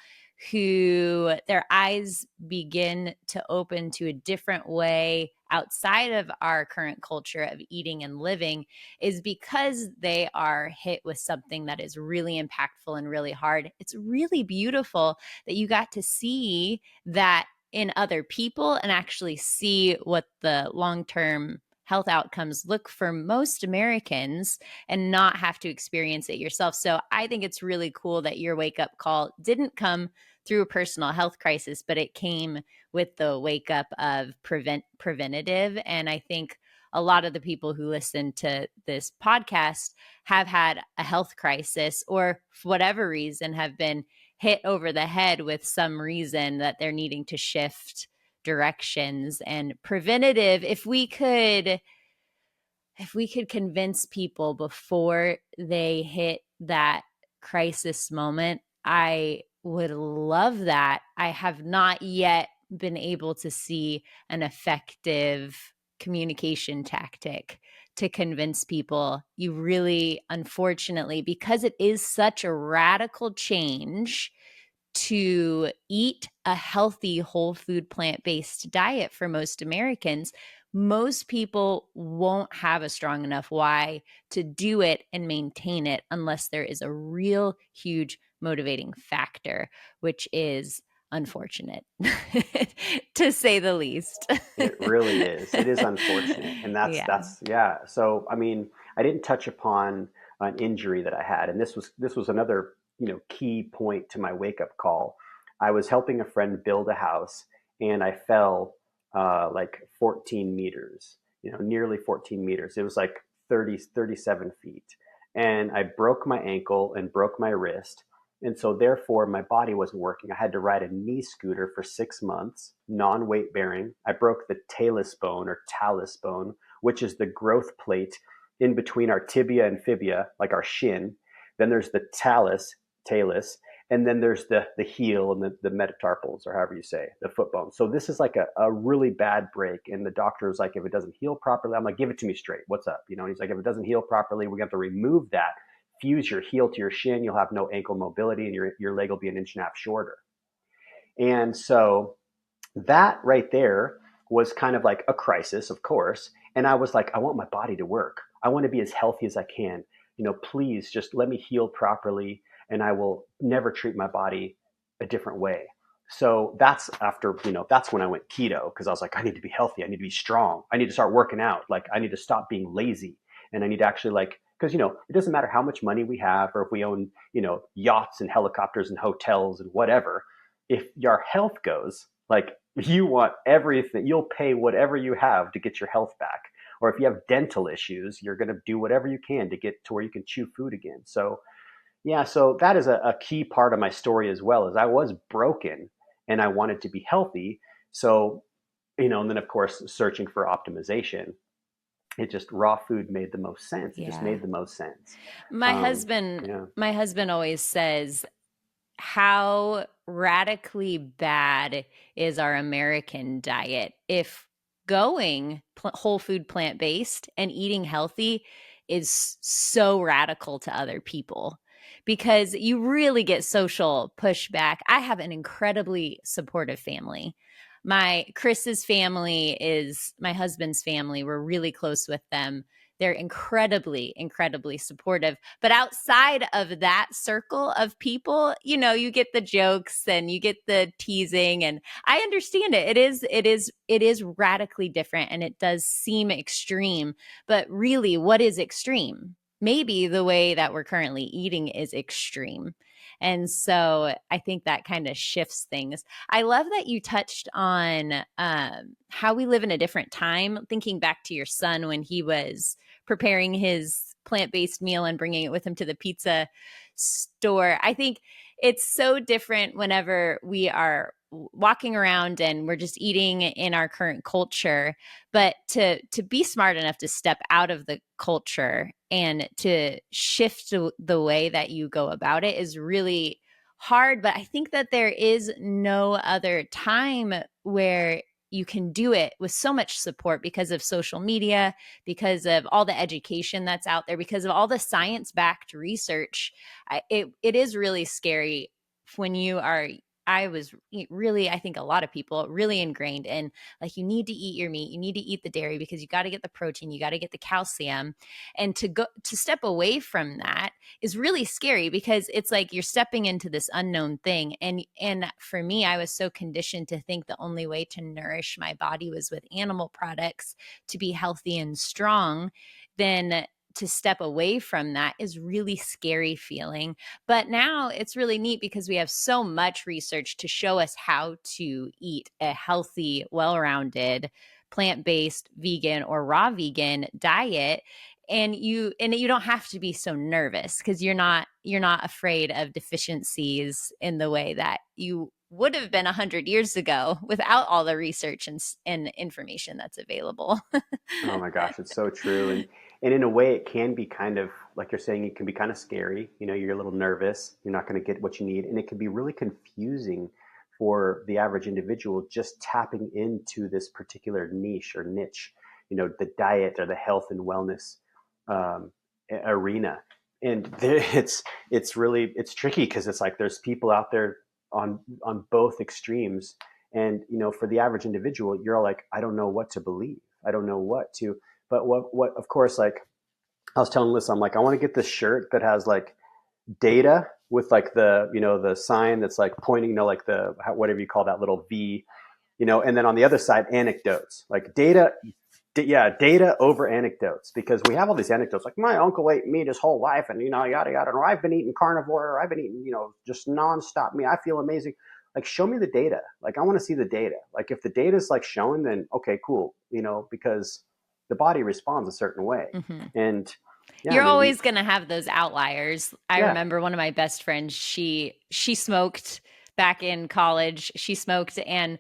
who their eyes begin to open to a different way outside of our current culture of eating and living is because they are hit with something that is really impactful and really hard. It's really beautiful that you got to see that in other people and actually see what the long-term health outcomes look for most Americans and not have to experience it yourself. So I think it's really cool that your wake up call didn't come through a personal health crisis, but it came with the wake up of preventative. And I think a lot of the people who listen to this podcast have had a health crisis or for whatever reason have been hit over the head with some reason that they're needing to shift directions. And preventative, if we could convince people before they hit that crisis moment, I would love that. I have not yet been able to see an effective communication tactic to convince people. You really, unfortunately, because it is such a radical change to eat a healthy, whole food, plant based diet for most Americans, most people won't have a strong enough why to do it and maintain it unless there is a real huge motivating factor, which is unfortunate to say the least. It really is. It is unfortunate, and that's Yeah. that's yeah. So I mean, I didn't touch upon an injury that I had, and this was another key point to my wake up call. I was helping a friend build a house, and I fell like 14 meters, nearly 14 meters. It was like 37 feet, and I broke my ankle and broke my wrist. And so, therefore, my body wasn't working. I had to ride a knee scooter for 6 months, non weight bearing. I broke the talus bone or talus bone, which is the growth plate in between our tibia and fibia, like our shin. Then there's the talus, and then there's the heel and the metatarsals, or however you say, the foot bone. So, this is like a really bad break. And the doctor was like, if it doesn't heal properly, I'm like, give it to me straight. What's up? And he's like, if it doesn't heal properly, we're going to have to remove that, fuse your heel to your shin, you'll have no ankle mobility, and your leg will be an inch and a half shorter. And so that right there was kind of like a crisis, of course. And I was like, I want my body to work. I want to be as healthy as I can. Please just let me heal properly, and I will never treat my body a different way. So that's that's when I went keto, because I was like, I need to be healthy. I need to be strong. I need to start working out. Like, I need to stop being lazy, and I need to actually, like, because it doesn't matter how much money we have, or if we own yachts and helicopters and hotels and whatever. If your health goes, like, you want everything, you'll pay whatever you have to get your health back. Or if you have dental issues, you're going to do whatever you can to get to where you can chew food again. So yeah, so that is a key part of my story as well. Is I was broken and I wanted to be healthy. So and then, of course, searching for optimization, it just, raw food made the most sense. It just Yeah. made the most sense. My husband, Yeah. my husband always says, how radically bad is our American diet if going whole food plant based and eating healthy is so radical to other people? Because you really get social pushback. I have an incredibly supportive family. Chris's family is my husband's family. We're really close with them. They're incredibly, incredibly supportive. But outside of that circle of people, you get the jokes and you get the teasing, and I understand it. It is radically different, and it does seem extreme. But really, what is extreme? Maybe the way that we're currently eating is extreme. And so I think that kind of shifts things. I love that you touched on how we live in a different time, thinking back to your son when he was preparing his plant-based meal and bringing it with him to the pizza store. I think it's so different whenever we are walking around and we're just eating in our current culture, but to be smart enough to step out of the culture and to shift the way that you go about it is really hard. But I think that there is no other time where you can do it with so much support because of social media, because of all the education that's out there, because of all the science-backed research. It is really scary when you are. I was really, I think a lot of people really ingrained in like, you need to eat your meat, you need to eat the dairy because you got to get the protein, you got to get the calcium. And to step away from that is really scary because it's like you're stepping into this unknown thing. And for me, I was so conditioned to think the only way to nourish my body was with animal products to be healthy and strong. Then to step away from that is really scary feeling. But now it's really neat because we have so much research to show us how to eat a healthy, well-rounded, plant-based, vegan or raw vegan diet. And you don't have to be so nervous because you're not afraid of deficiencies in the way that you would have been 100 years ago without all the research and information that's available. Oh my gosh, it's so true. And in a way it can be kind of like you're saying, it can be kind of scary. You're a little nervous, you're not going to get what you need, and it can be really confusing for the average individual just tapping into this particular niche or niche, the diet or the health and wellness um, arena. And it's tricky because it's like there's people out there on both extremes. And for the average individual, you're like, I don't know what to believe, I don't know what to. But what of course, like I was telling Liz, I'm like, I want to get this shirt that has like data with like the sign that's like pointing, like the whatever you call that little V, and then on the other side, anecdotes, like data. Yeah, data over anecdotes, because we have all these anecdotes like my uncle ate meat his whole life and yada yada, or I've been eating carnivore, or I've been eating just nonstop meat, I feel amazing. Like, show me the data. Like, I want to see the data. Like, if the data is like showing, then okay, cool, because the body responds a certain way. Mm-hmm. And yeah, I You're mean, always going to have those outliers. I yeah, remember one of my best friends, she smoked back in college. She smoked, and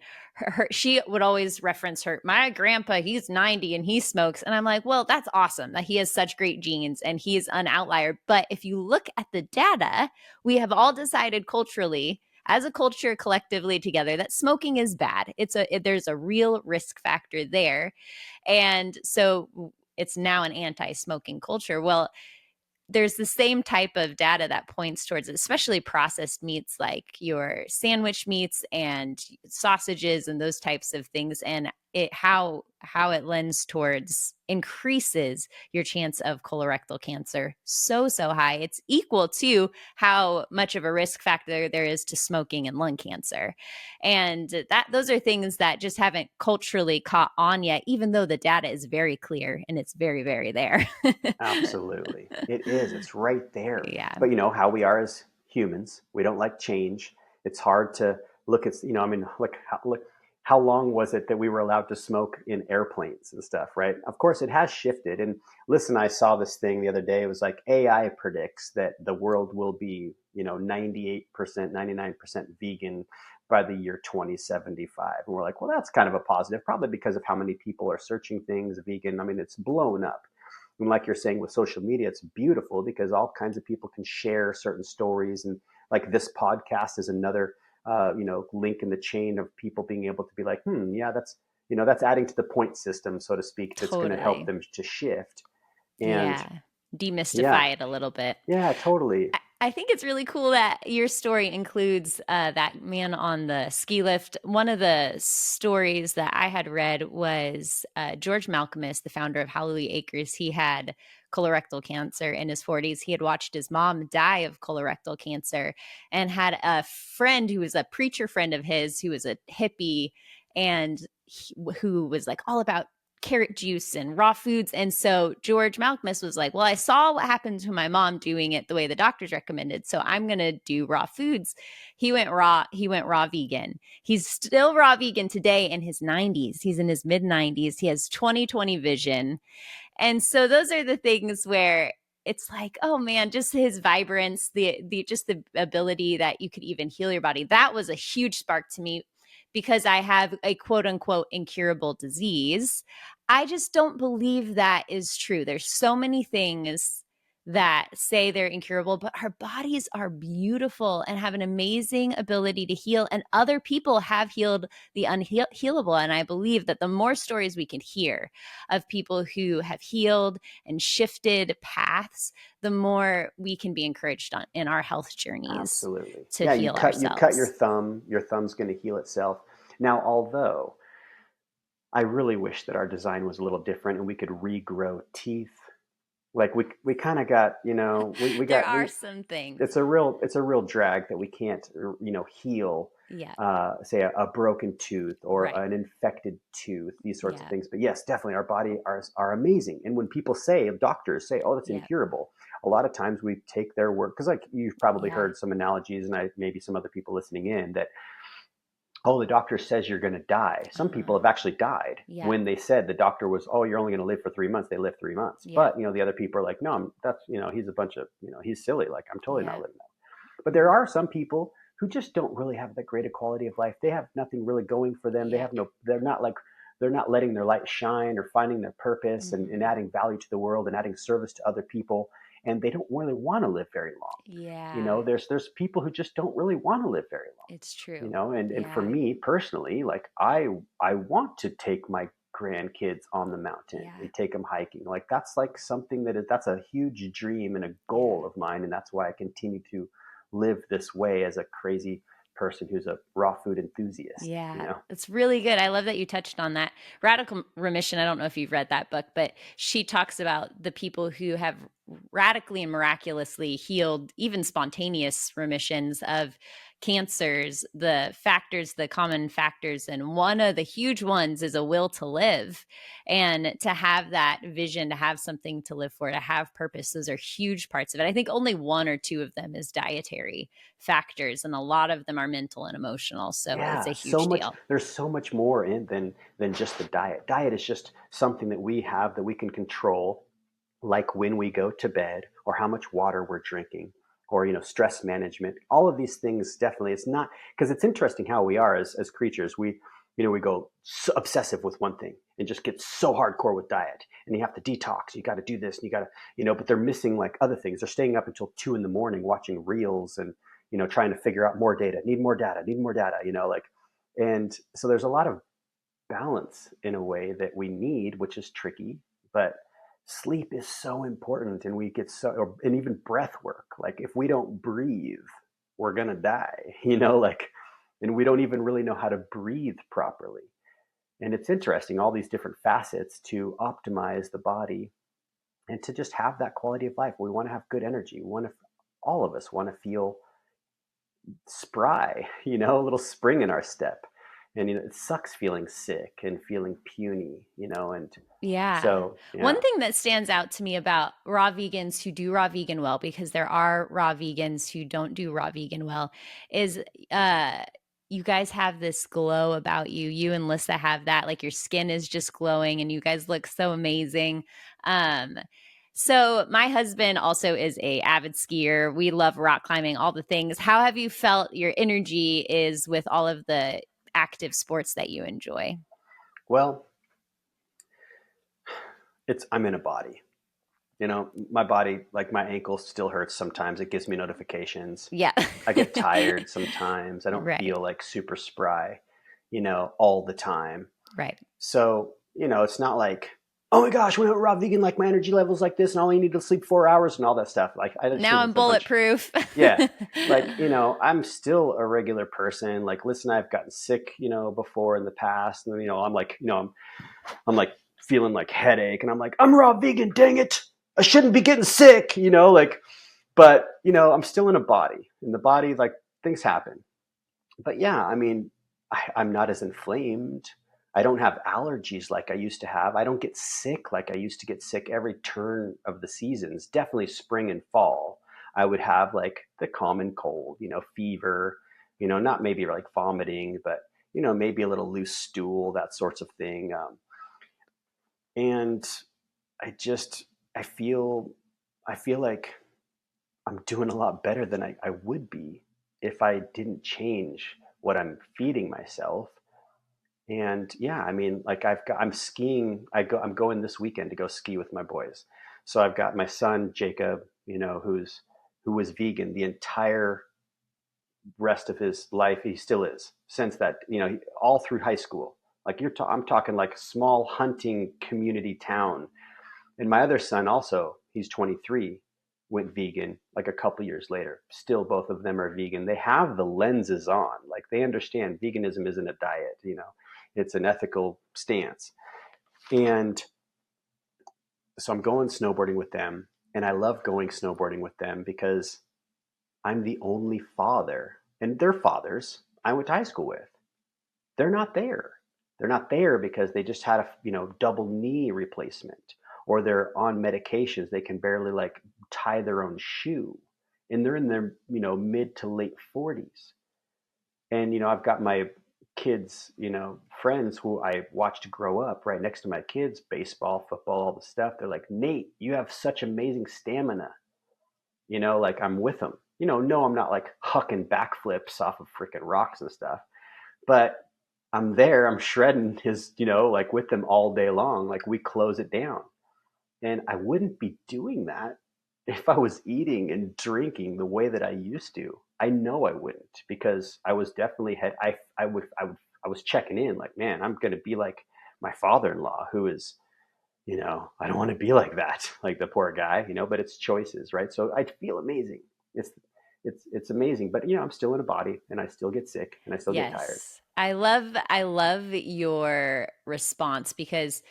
she would always reference my grandpa, he's 90 and he smokes. And I'm like, well, that's awesome that he has such great genes and he is an outlier. But if you look at the data, we have all decided culturally, as a culture collectively together, that smoking is bad. There's a real risk factor there. And so it's now an anti-smoking culture. Well, there's the same type of data that points towards it, especially processed meats like your sandwich meats and sausages and those types of things, and how it lends towards increases your chance of colorectal cancer so high. It's equal to how much of a risk factor there is to smoking and lung cancer. And those are things that just haven't culturally caught on yet, even though the data is very clear and it's very, very there. absolutely, it is. It's right there. Yeah. But how we are as humans, we don't like change. It's hard to look at. I mean, look how long was it that we were allowed to smoke in airplanes and stuff, right? Of course, it has shifted. And listen, I saw this thing the other day. It was like AI predicts that the world will be, 98%, 99% vegan by the year 2075. And we're like, well, that's kind of a positive, probably because of how many people are searching things vegan. I mean, it's blown up. And like you're saying with social media, it's beautiful because all kinds of people can share certain stories. And like this podcast is another link in the chain of people being able to be like, yeah, that's adding to the point system, so to speak, that's going to help Totally. them to shift. And Yeah. yeah, Demystify it a little bit. yeah, totally. I think it's really cool that your story includes that man on the ski lift. One of the stories that I had read was George Malcolmus, the founder of Hallelujah Acres. He had colorectal cancer in his 40s. He had watched his mom die of colorectal cancer and had a friend who was a preacher friend of his who was a hippie and who was like all about carrot juice and raw foods. And so George Malcolmus was like, well, I saw what happened to my mom doing it the way the doctors recommended, so I'm going to do raw foods. He went raw vegan. He's still raw vegan today in his 90s. He's in his mid 90s. He has 20/20 vision. And so those are the things where it's like, oh man, just his vibrance, the just the ability that you could even heal your body. That was a huge spark to me, because I have a quote unquote incurable disease. I just don't believe that is true. There's so many things that say they're incurable, but our bodies are beautiful and have an amazing ability to heal. And other people have healed the unhealable. And I believe that the more stories we can hear of people who have healed and shifted paths, the more we can be encouraged in our health journeys. Absolutely. To heal ourselves. You cut your thumb's going to heal itself. Now, although I really wish that our design was a little different and we could regrow teeth. Like we kind of got, we there are some things. It's a real drag that we can't, heal. Yeah. Say a broken tooth or Right. an infected tooth, these sorts of things. But yes, definitely our body are amazing. And when doctors say, oh, that's incurable, a lot of times we take their word, because like you've probably heard some analogies, and maybe some other people listening in, that, oh, the doctor says you're going to die. Some people have actually died when they said the doctor was, oh, you're only going to live for 3 months. They live 3 months. Yeah. But, the other people are like, no, he's a bunch of, he's silly. Like, I'm totally not living that. But there are some people who just don't really have that great a quality of life. They have nothing really going for them. Yeah. They're not letting their light shine or finding their purpose and adding value to the world and adding service to other people. And they don't really want to live very long. Yeah. There's people who just don't really want to live very long. It's true. And for me personally, like I want to take my grandkids on the mountain and take them hiking. Like that's like something that's a huge dream and a goal of mine. And that's why I continue to live this way as a crazy person who's a raw food enthusiast. Yeah, it's really good. I love that you touched on that. Radical Remission, I don't know if you've read that book, but she talks about the people who have radically and miraculously healed even spontaneous remissions of cancers, the common factors. And one of the huge ones is a will to live, and to have that vision, to have something to live for, to have purpose. Those are huge parts of it. I think only 1 or 2 of them is dietary factors, and a lot of them are mental and emotional. So it's a huge deal. There's so much more than just the diet. Diet is just something that we have that we can control, like when we go to bed or how much water we're drinking, or stress management. All of these things, definitely, it's not, because it's interesting how we are as creatures. We go so obsessive with one thing and just get so hardcore with diet, and you have to detox, you got to do this, and you got to but they're missing like other things. They're staying up until 2 a.m. watching reels and trying to figure out more data, need more data, and so there's a lot of balance in a way that we need, which is tricky. But sleep is so important, and we get and even breath work. Like if we don't breathe, we're gonna die, and we don't even really know how to breathe properly. And it's interesting, all these different facets to optimize the body and to just have that quality of life. We want to have good energy. All of us want to feel spry, a little spring in our step. And it sucks feeling sick and feeling puny, and so one thing that stands out to me about raw vegans who do raw vegan well, because there are raw vegans who don't do raw vegan well, is you guys have this glow about you. You and Lissa have that, like your skin is just glowing and you guys look so amazing. So my husband also is a avid skier. We love rock climbing, all the things. How have you felt your energy is with all of the active sports that you enjoy? Well, I'm in a body. My body, like my ankle still hurts sometimes. It gives me notifications. Yeah. I get tired sometimes. I don't feel like super spry, all the time. Right. So, it's not like, oh my gosh, when I'm raw vegan, like my energy level's like this and I only need to sleep 4 hours and all that stuff. Like now I'm bulletproof. Yeah. Like, I'm still a regular person. Like, listen, I've gotten sick, before in the past. And then, I'm like, I'm like feeling like headache and I'm like, I'm raw vegan, dang it. I shouldn't be getting sick, but I'm still in a body. In the body, like things happen. But yeah, I'm not as inflamed. I don't have allergies like I used to have. I don't get sick like I used to get sick every turn of the seasons. Definitely spring and fall. I would have like the common cold, fever, not maybe like vomiting, but maybe a little loose stool, that sorts of thing. And I just I feel I feel like I'm doing a lot better than I would be if I didn't change what I'm feeding myself. And yeah, I mean, like I'm skiing. I'm going this weekend to go ski with my boys. So I've got my son Jacob, who was vegan the entire rest of his life. He still is since that, all through high school. Like I'm talking like small hunting community town. And my other son also, he's 23, went vegan like a couple years later. Still, both of them are vegan. They have the lenses on, like they understand veganism isn't a diet, it's an ethical stance. And so I'm going snowboarding with them, and I love going snowboarding with them because I'm the only father, and their fathers I went to high school with. They're not there. They're not there because they just had a double knee replacement, or they're on medications. They can barely like tie their own shoe, and they're in their mid to late 40s. And I've got my kids, friends who I watched grow up right next to my kids, baseball, football, all the stuff. They're like, Nate, you have such amazing stamina. Like I'm with them. No, I'm not like hucking backflips off of freaking rocks and stuff, but I'm there, I'm shredding his, like with them all day long. Like we close it down. And I wouldn't be doing that if I was eating and drinking the way that I used to. I know I wouldn't, because I was definitely I was checking in like, man, I'm going to be like my father-in-law who is, I don't want to be like that, like the poor guy, but it's choices, right? So I feel amazing. It's it's amazing, but I'm still in a body, and I still get sick, and I still get tired. Yes. I love your response, because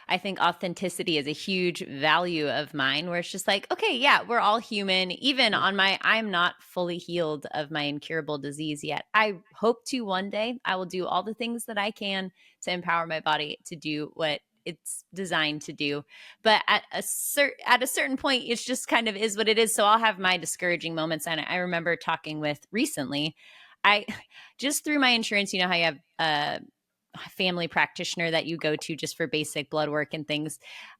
I think authenticity is a huge value of mine, where it's just like, okay, yeah, we're all human. Even Yeah, on I'm not fully healed of my incurable disease yet. I hope to one day. I will do all the things that I can to empower my body to do what it's designed to do. But at a certain point, it's just kind of is what it is. So I'll have my discouraging moments. And I remember talking with recently, I just through my insurance, you know how you have family practitioner that you go to just for basic blood work and things.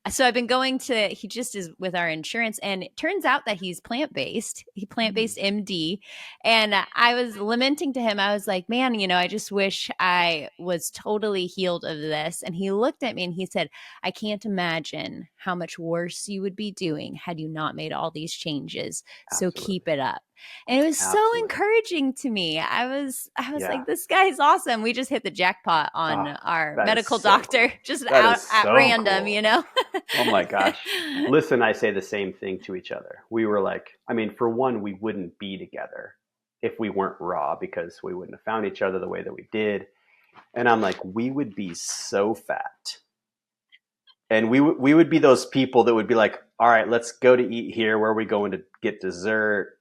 So I've been going to, he just is with our insurance, and it turns out that he's plant-based. He plant-based MD. And I was lamenting to him. I was like, man, I just wish I was totally healed of this. And he looked at me and he said, I can't imagine how much worse you would be doing had you not made all these changes. So keep absolutely, it up. And it was so absolutely. encouraging to me. I was Yeah. like, this guy's awesome. We just hit the jackpot on Oh, our that is medical so doctor, cool. just That out is at so random, cool. Oh my gosh. Listen, I say the same thing to each other. We were like, I mean, for one, we wouldn't be together if we weren't raw, because we wouldn't have found each other the way that we did. And I'm like, we would be so fat. And we would be those people that would be like, all right, let's go to eat here. Where are we going to get dessert?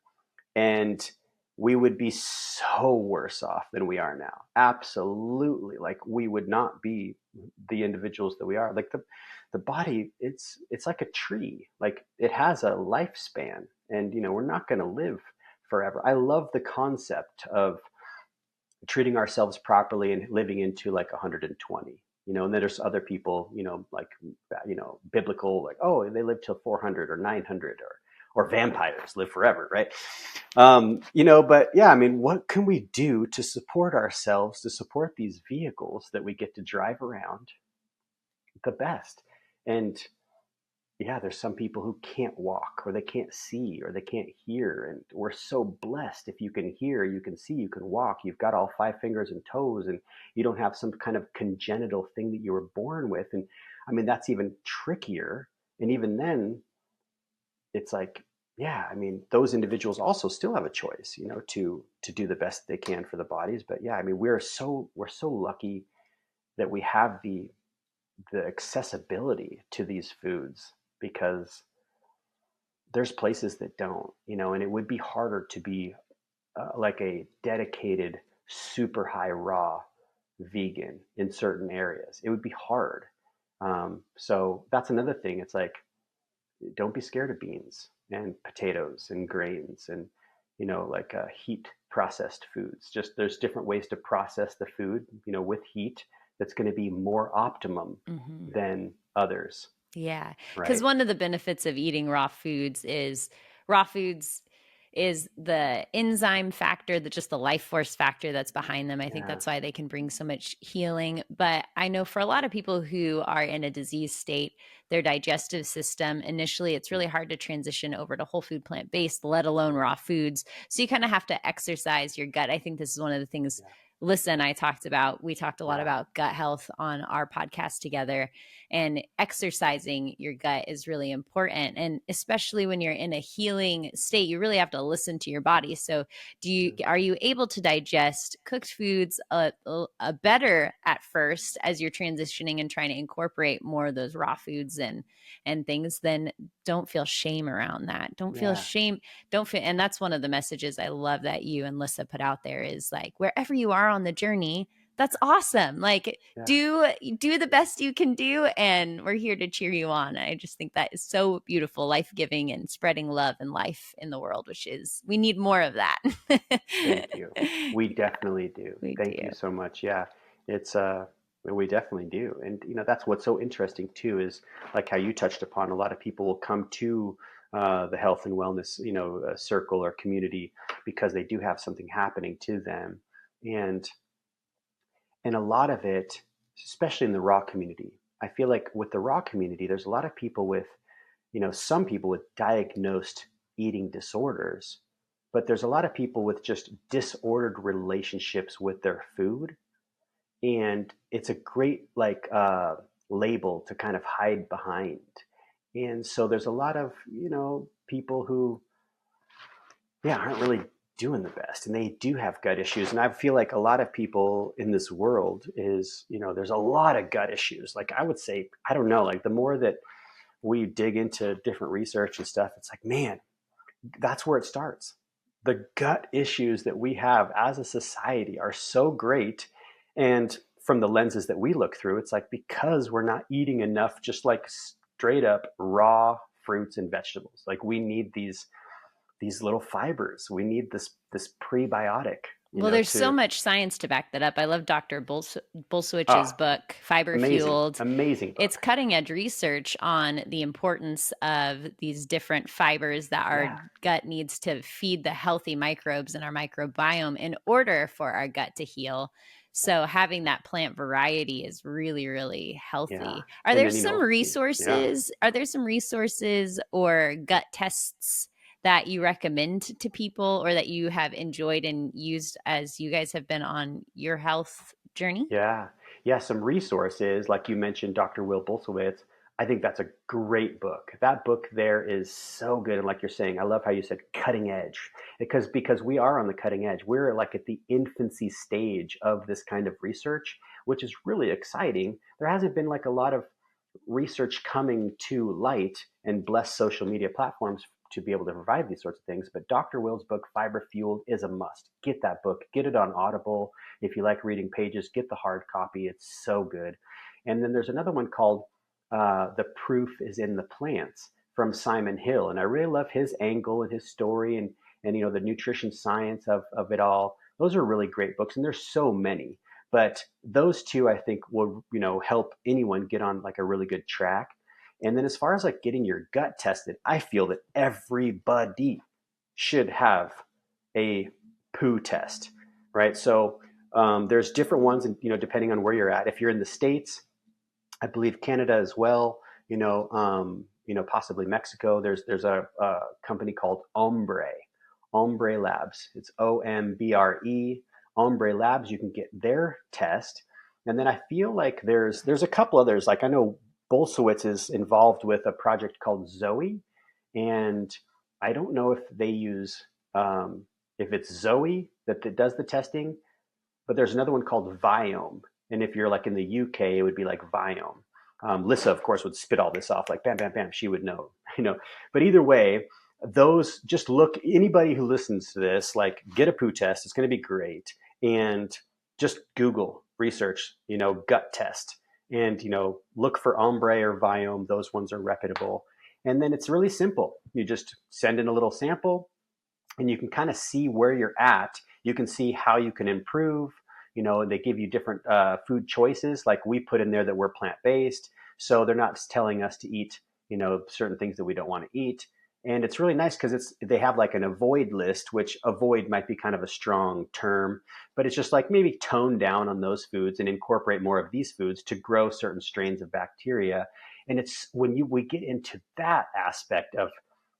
And we would be so worse off than we are now. Absolutely. Like we would not be the individuals that we are. Like the body, it's like a tree. Like it has a lifespan, and we're not going to live forever. I love the concept of treating ourselves properly and living into like 120. And then there's other people, like biblical, like, oh, they live till 400 or 900, or vampires live forever, right? But yeah, I mean, what can we do to support ourselves, to support these vehicles that we get to drive around the best? And yeah, there's some people who can't walk, or they can't see, or they can't hear. And we're so blessed. If you can hear, you can see, you can walk, you've got all five fingers and toes, and you don't have some kind of congenital thing that you were born with. And I mean, that's even trickier. And even then, it's like, yeah, I mean, those individuals also still have a choice, to do the best they can for the bodies. But yeah, I mean, we're so lucky that we have the accessibility to these foods, because there's places that don't, and it would be harder to be like a dedicated, super high raw vegan in certain areas. It would be hard. So that's another thing. It's like, don't be scared of beans and potatoes and grains and, like heat processed foods. Just there's different ways to process the food, with heat that's going to be more optimum Mm-hmm. than others. Yeah, because Right. one of the benefits of eating raw foods is the enzyme factor, that just the life force factor that's behind them. I think Yeah. that's why they can bring so much healing. But I know for a lot of people who are in a disease state, their digestive system, initially, it's really hard to transition over to whole food plant-based, let alone raw foods. So you kind of have to exercise your gut. I think this is one of the things Yeah. Lissa and I talked about. We talked a lot Yeah. about gut health on our podcast together, and exercising your gut is really important. And especially when you're in a healing state, you really have to listen to your body. So are you able to digest cooked foods better at first as you're transitioning and trying to incorporate more of those raw foods and things? Then don't feel shame around that. Don't feel Yeah. shame. Don't feel, and that's one of the messages I love that you and Lissa put out there, is like, wherever you are on the journey, that's awesome. Like, Yeah. do the best you can do, and we're here to cheer you on. I just think that is so beautiful, life-giving, and spreading love and life in the world, which is, we need more of that. Thank you. We definitely do. We Thank you do. so much. Yeah. It's we definitely do. And that's what's so interesting too, is like how you touched upon, a lot of people will come to the health and wellness, circle or community because they do have something happening to them. And a lot of it, especially in the raw community, I feel like with the raw community, there's a lot of people with, some people with diagnosed eating disorders, but there's a lot of people with just disordered relationships with their food. And it's a great label to kind of hide behind. And so there's a lot of, people who, yeah, aren't really doing the best, and they do have gut issues. And I feel like a lot of people in this world is, there's a lot of gut issues. Like I would say, I don't know, like the more that we dig into different research and stuff, it's like, man, that's where it starts. The gut issues that we have as a society are so great. And from the lenses that we look through, it's like, because we're not eating enough, just like straight up raw fruits and vegetables. Like we need these little fibers. We need this prebiotic, Well, there's so to much science to back that up. I love Dr. Bulsiewicz's ah, book, Fiber amazing, Fueled. amazing It's book. cutting edge research on the importance of these different fibers that our Yeah, gut needs to feed the healthy microbes in our microbiome in order for our gut to heal. So having that plant variety is really, really yeah. healthy. And then yeah. Are there some resources or gut tests that you recommend to people, or that you have enjoyed and used as you guys have been on your health journey? Yeah. Yeah. Some resources, like you mentioned, Dr. Will Bulsiewicz. I think that's a great book. That book there is so good. And like you're saying, I love how you said cutting edge, because we are on the cutting edge. We're like at the infancy stage of this kind of research, which is really exciting. There hasn't been like a lot of research coming to light, and bless social media platforms to be able to provide these sorts of things. But Dr. Will's book, Fiber Fueled, is a must. Get that book, get it on Audible. If you like reading pages, get the hard copy. It's so good. And then there's another one called The Proof is in the Plants, from Simon Hill. And I really love his angle and his story, and the nutrition science of it all. Those are really great books. And there's so many. But those two, I think, will help anyone get on like a really good track. And then as far as like getting your gut tested, I feel that everybody should have a poo test, right? So there's different ones, and depending on where you're at. If you're in the States, I believe Canada as well. Possibly Mexico. There's a company called Ombre Labs. It's OMBRE. Ombre Labs. You can get their test, and then I feel like there's a couple others. Like I know Bolsowitz is involved with a project called Zoe, and I don't know if they use if it's Zoe that does the testing, but there's another one called Viome. And if you're like in the UK, it would be like Viome. Lissa, of course, would spit all this off like bam, bam, bam. She would know, But either way, those, just look. Anybody who listens to this, like, get a poo test. It's going to be great, and just Google research, gut test, and, look for ombre or viome. Those ones are reputable. And then it's really simple. You just send in a little sample, and you can kind of see where you're at. You can see how you can improve. They give you different food choices. Like we put in there that we're plant-based, so they're not telling us to eat, certain things that we don't want to eat. And it's really nice because they have like an avoid list, which avoid might be kind of a strong term, but it's just like maybe tone down on those foods and incorporate more of these foods to grow certain strains of bacteria. And it's when we get into that aspect of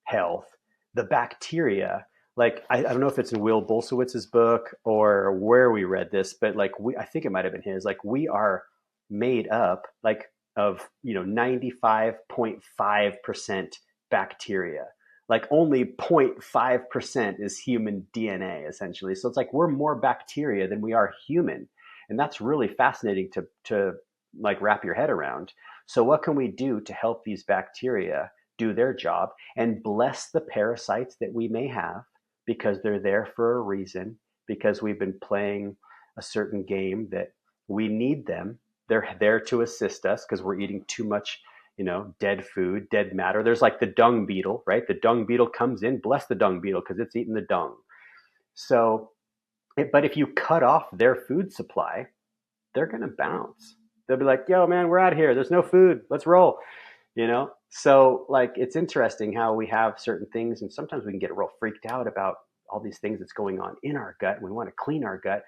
health, the bacteria, like I don't know if it's in Will Bolshewitz's book or where we read this, but like I think it might have been his. Like we are made up like of 95.5% bacteria. Like only 0.5% is human DNA essentially. So it's like we're more bacteria than we are human, and that's really fascinating to like wrap your head around. So what can we do to help these bacteria do their job and bless the parasites that we may have, because they're there for a reason, because we've been playing a certain game that we need them. They're there to assist us because we're eating too much, dead food, dead matter. There's like the dung beetle, right? The dung beetle comes in, bless the dung beetle because it's eating the dung. So, but if you cut off their food supply, they're going to bounce. They'll be like, yo, man, we're out of here. There's no food. Let's roll. So like it's interesting how we have certain things, and sometimes we can get real freaked out about all these things that's going on in our gut. We want to clean our gut,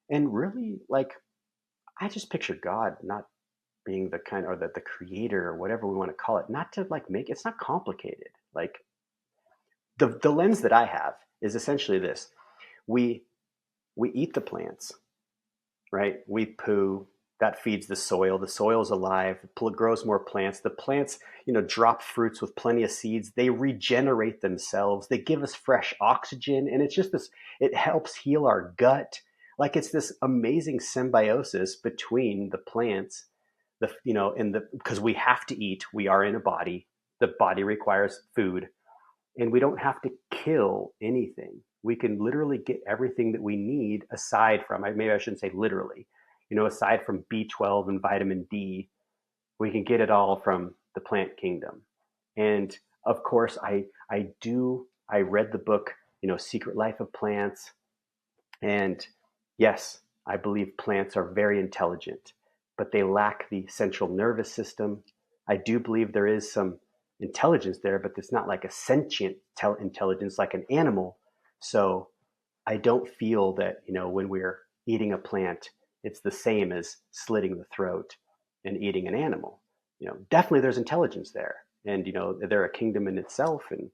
and really, like, I just picture God not being the kind, or the creator or whatever we want to call it, not to like make it's not complicated. Like the lens that I have is essentially this: we eat the plants, right? We poo. That feeds the soil. The soil is alive. It grows more plants. The plants, drop fruits with plenty of seeds. They regenerate themselves. They give us fresh oxygen. And it's just this, it helps heal our gut. Like it's this amazing symbiosis between the plants, because we have to eat. We are in a body. The body requires food. And we don't have to kill anything. We can literally get everything that we need aside from, maybe I shouldn't say literally, aside from B12 and vitamin D, we can get it all from the plant kingdom. And of course, I read the book, Secret Life of Plants. And yes, I believe plants are very intelligent, but they lack the central nervous system. I do believe there is some intelligence there, but it's not like a sentient intelligence like an animal. So I don't feel that, when we're eating a plant, it's the same as slitting the throat and eating an animal. Definitely there's intelligence there, and they're a kingdom in itself, and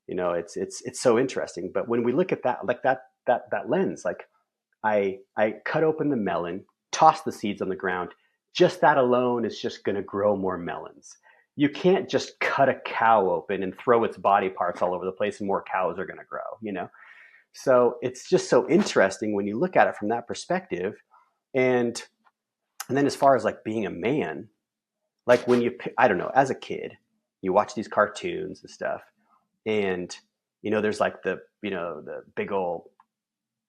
it's so interesting. But when we look at that, like that lens, like I cut open the melon, toss the seeds on the ground. Just that alone is just going to grow more melons. You can't just cut a cow open and throw its body parts all over the place and more cows are going to grow. So it's just so interesting when you look at it from that perspective. And then as far as like being a man, like when I don't know, as a kid, you watch these cartoons and stuff, and there's like the big old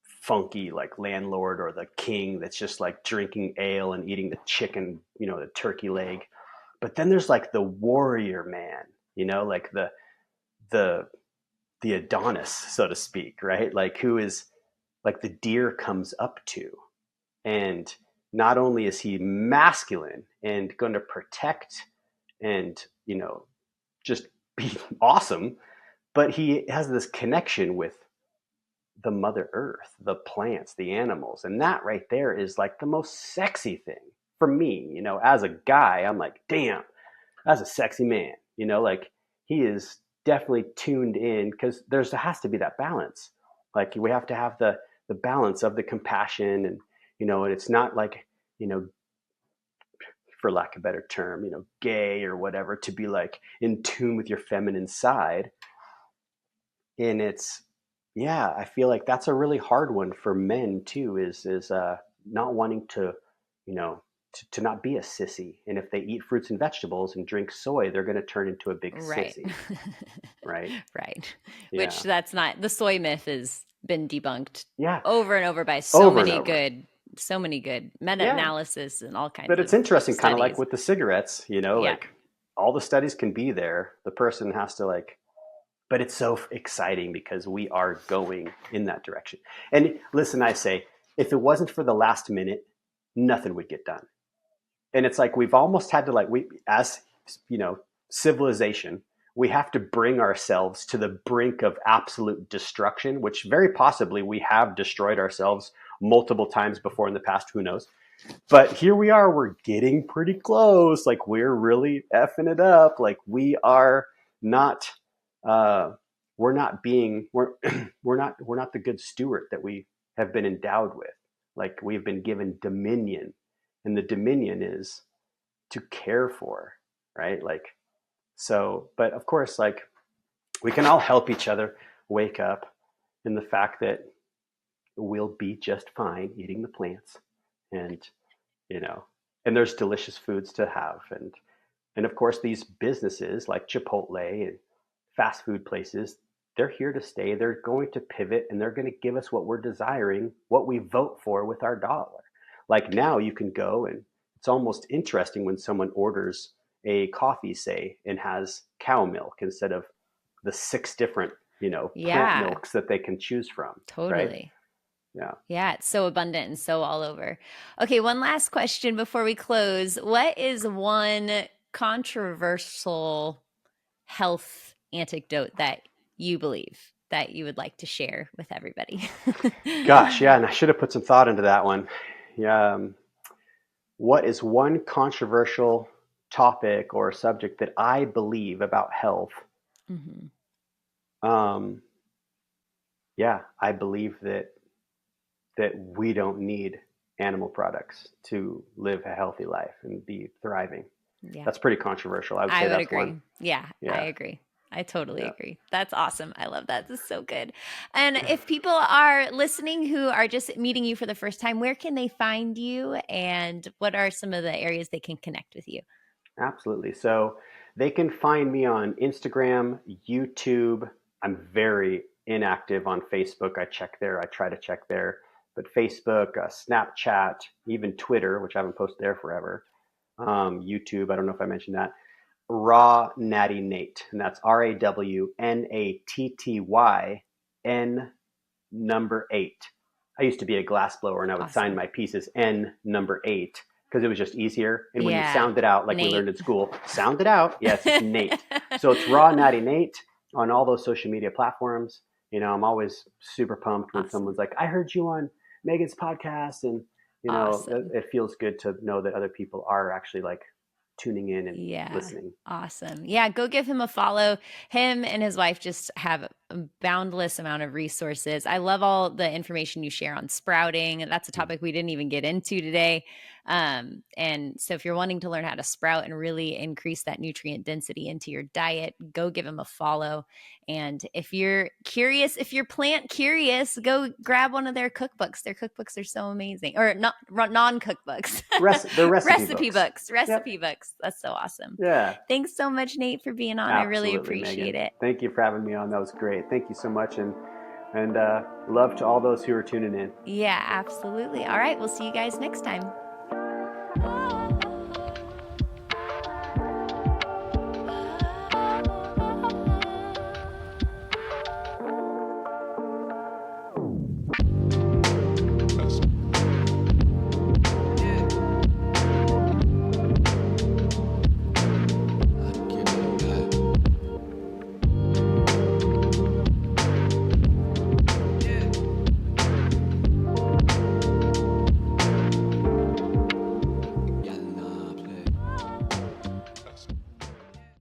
funky like landlord or the king that's just like drinking ale and eating the chicken, the turkey leg. But then there's like the warrior man, like the Adonis, so to speak, right? Like who is like the deer comes up to. And not only is he masculine and going to protect and, just be awesome, but he has this connection with the Mother Earth, the plants, the animals. And that right there is like the most sexy thing for me. As a guy, I'm like, damn, that's a sexy man. Like he is definitely tuned in, because there has to be that balance. Like we have to have the balance of the compassion, and and it's not like, for lack of a better term, gay or whatever, to be like in tune with your feminine side. And it's, yeah, I feel like that's a really hard one for men too, is not wanting to, to not be a sissy. And if they eat fruits and vegetables and drink soy, they're going to turn into a big sissy. Right. Right. Yeah. Which that's not, the soy myth has been debunked Yeah. over and over by so many good so many good Yeah. meta-analysis and all kinds But it's of interesting, kind of like studies. with the cigarettes, Yeah. like all the studies can be there. The person has to like, but it's so exciting because we are going in that direction. And listen, I say, if it wasn't for the last minute, nothing would get done. And it's like we've almost had to like we as civilization, we have to bring ourselves to the brink of absolute destruction, which very possibly we have destroyed ourselves multiple times before in the past, who knows. But here we are, we're getting pretty close. Like we're really effing it up. Like we are not we're not being we're not the good steward that we have been endowed with. Like we've been given dominion, and the dominion is to care for, right? Like so, but of course, like we can all help each other wake up in the fact that we'll be just fine eating the plants, and you know, and there's delicious foods to have, and of course these businesses like Chipotle and fast food places, they're here to stay. They're going to pivot, and they're going to give us what we're desiring, what we vote for with our dollar. Like now you can go, and it's almost interesting when someone orders a coffee, say, and has cow milk instead of the 6 different plant Yeah, milks that they can choose from, right? totally. Yeah. Yeah, it's so abundant and so all over. Okay, one last question before we close. What is one controversial health anecdote that you believe that you would like to share with everybody? Gosh, yeah, and I should have put some thought into that one. Yeah. What is one controversial topic or subject that I believe about health? Mhm. Um, yeah, I believe that we don't need animal products to live a healthy life and be thriving. Yeah. That's pretty controversial. I would I say would that's one. agree. Yeah, I Yeah, agree. I totally yeah. agree. That's awesome. I love that. This is so good. And if people are listening who are just meeting you for the first time, where can they find you and what are some of the areas they can connect with you? Absolutely. So they can find me on Instagram, YouTube. I'm very inactive on Facebook. I check there. I try to check there. But Facebook, Snapchat, even Twitter, which I haven't posted there forever. YouTube, I don't know if I mentioned that. Raw Natty Nate, and that's RAWNATTY number 8. I used to be a glass blower, and I would sign Awesome. my pieces N number 8 because it was just easier. And when you Yeah. sound it out, like we Nate. learned in school, sound it out. Yes, it's Nate. So it's Raw Natty Nate on all those social media platforms. I'm always super pumped when Awesome. someone's like, "I heard you on Megan's podcast," and Awesome. it feels good to know that other people are actually like tuning in and Yeah. listening. Awesome. Yeah, go give him a follow. Him and his wife just have a boundless amount of resources. I love all the information you share on sprouting. That's a topic we didn't even get into today. And so if you're wanting to learn how to sprout and really increase that nutrient density into your diet, go give him a follow. And if you're curious, if you're plant curious, go grab one of their cookbooks. Their cookbooks are so amazing. Or not non-cookbooks. They're recipe Recipe books. books. Yep. Recipe books. That's so awesome. Yeah. Thanks so much, Nate, for being on. I really Absolutely, appreciate Megan. it. Thank you for having me on. That was great. Thank you so much, and love to all those who are tuning in. Yeah, absolutely. All right. We'll see you guys next time.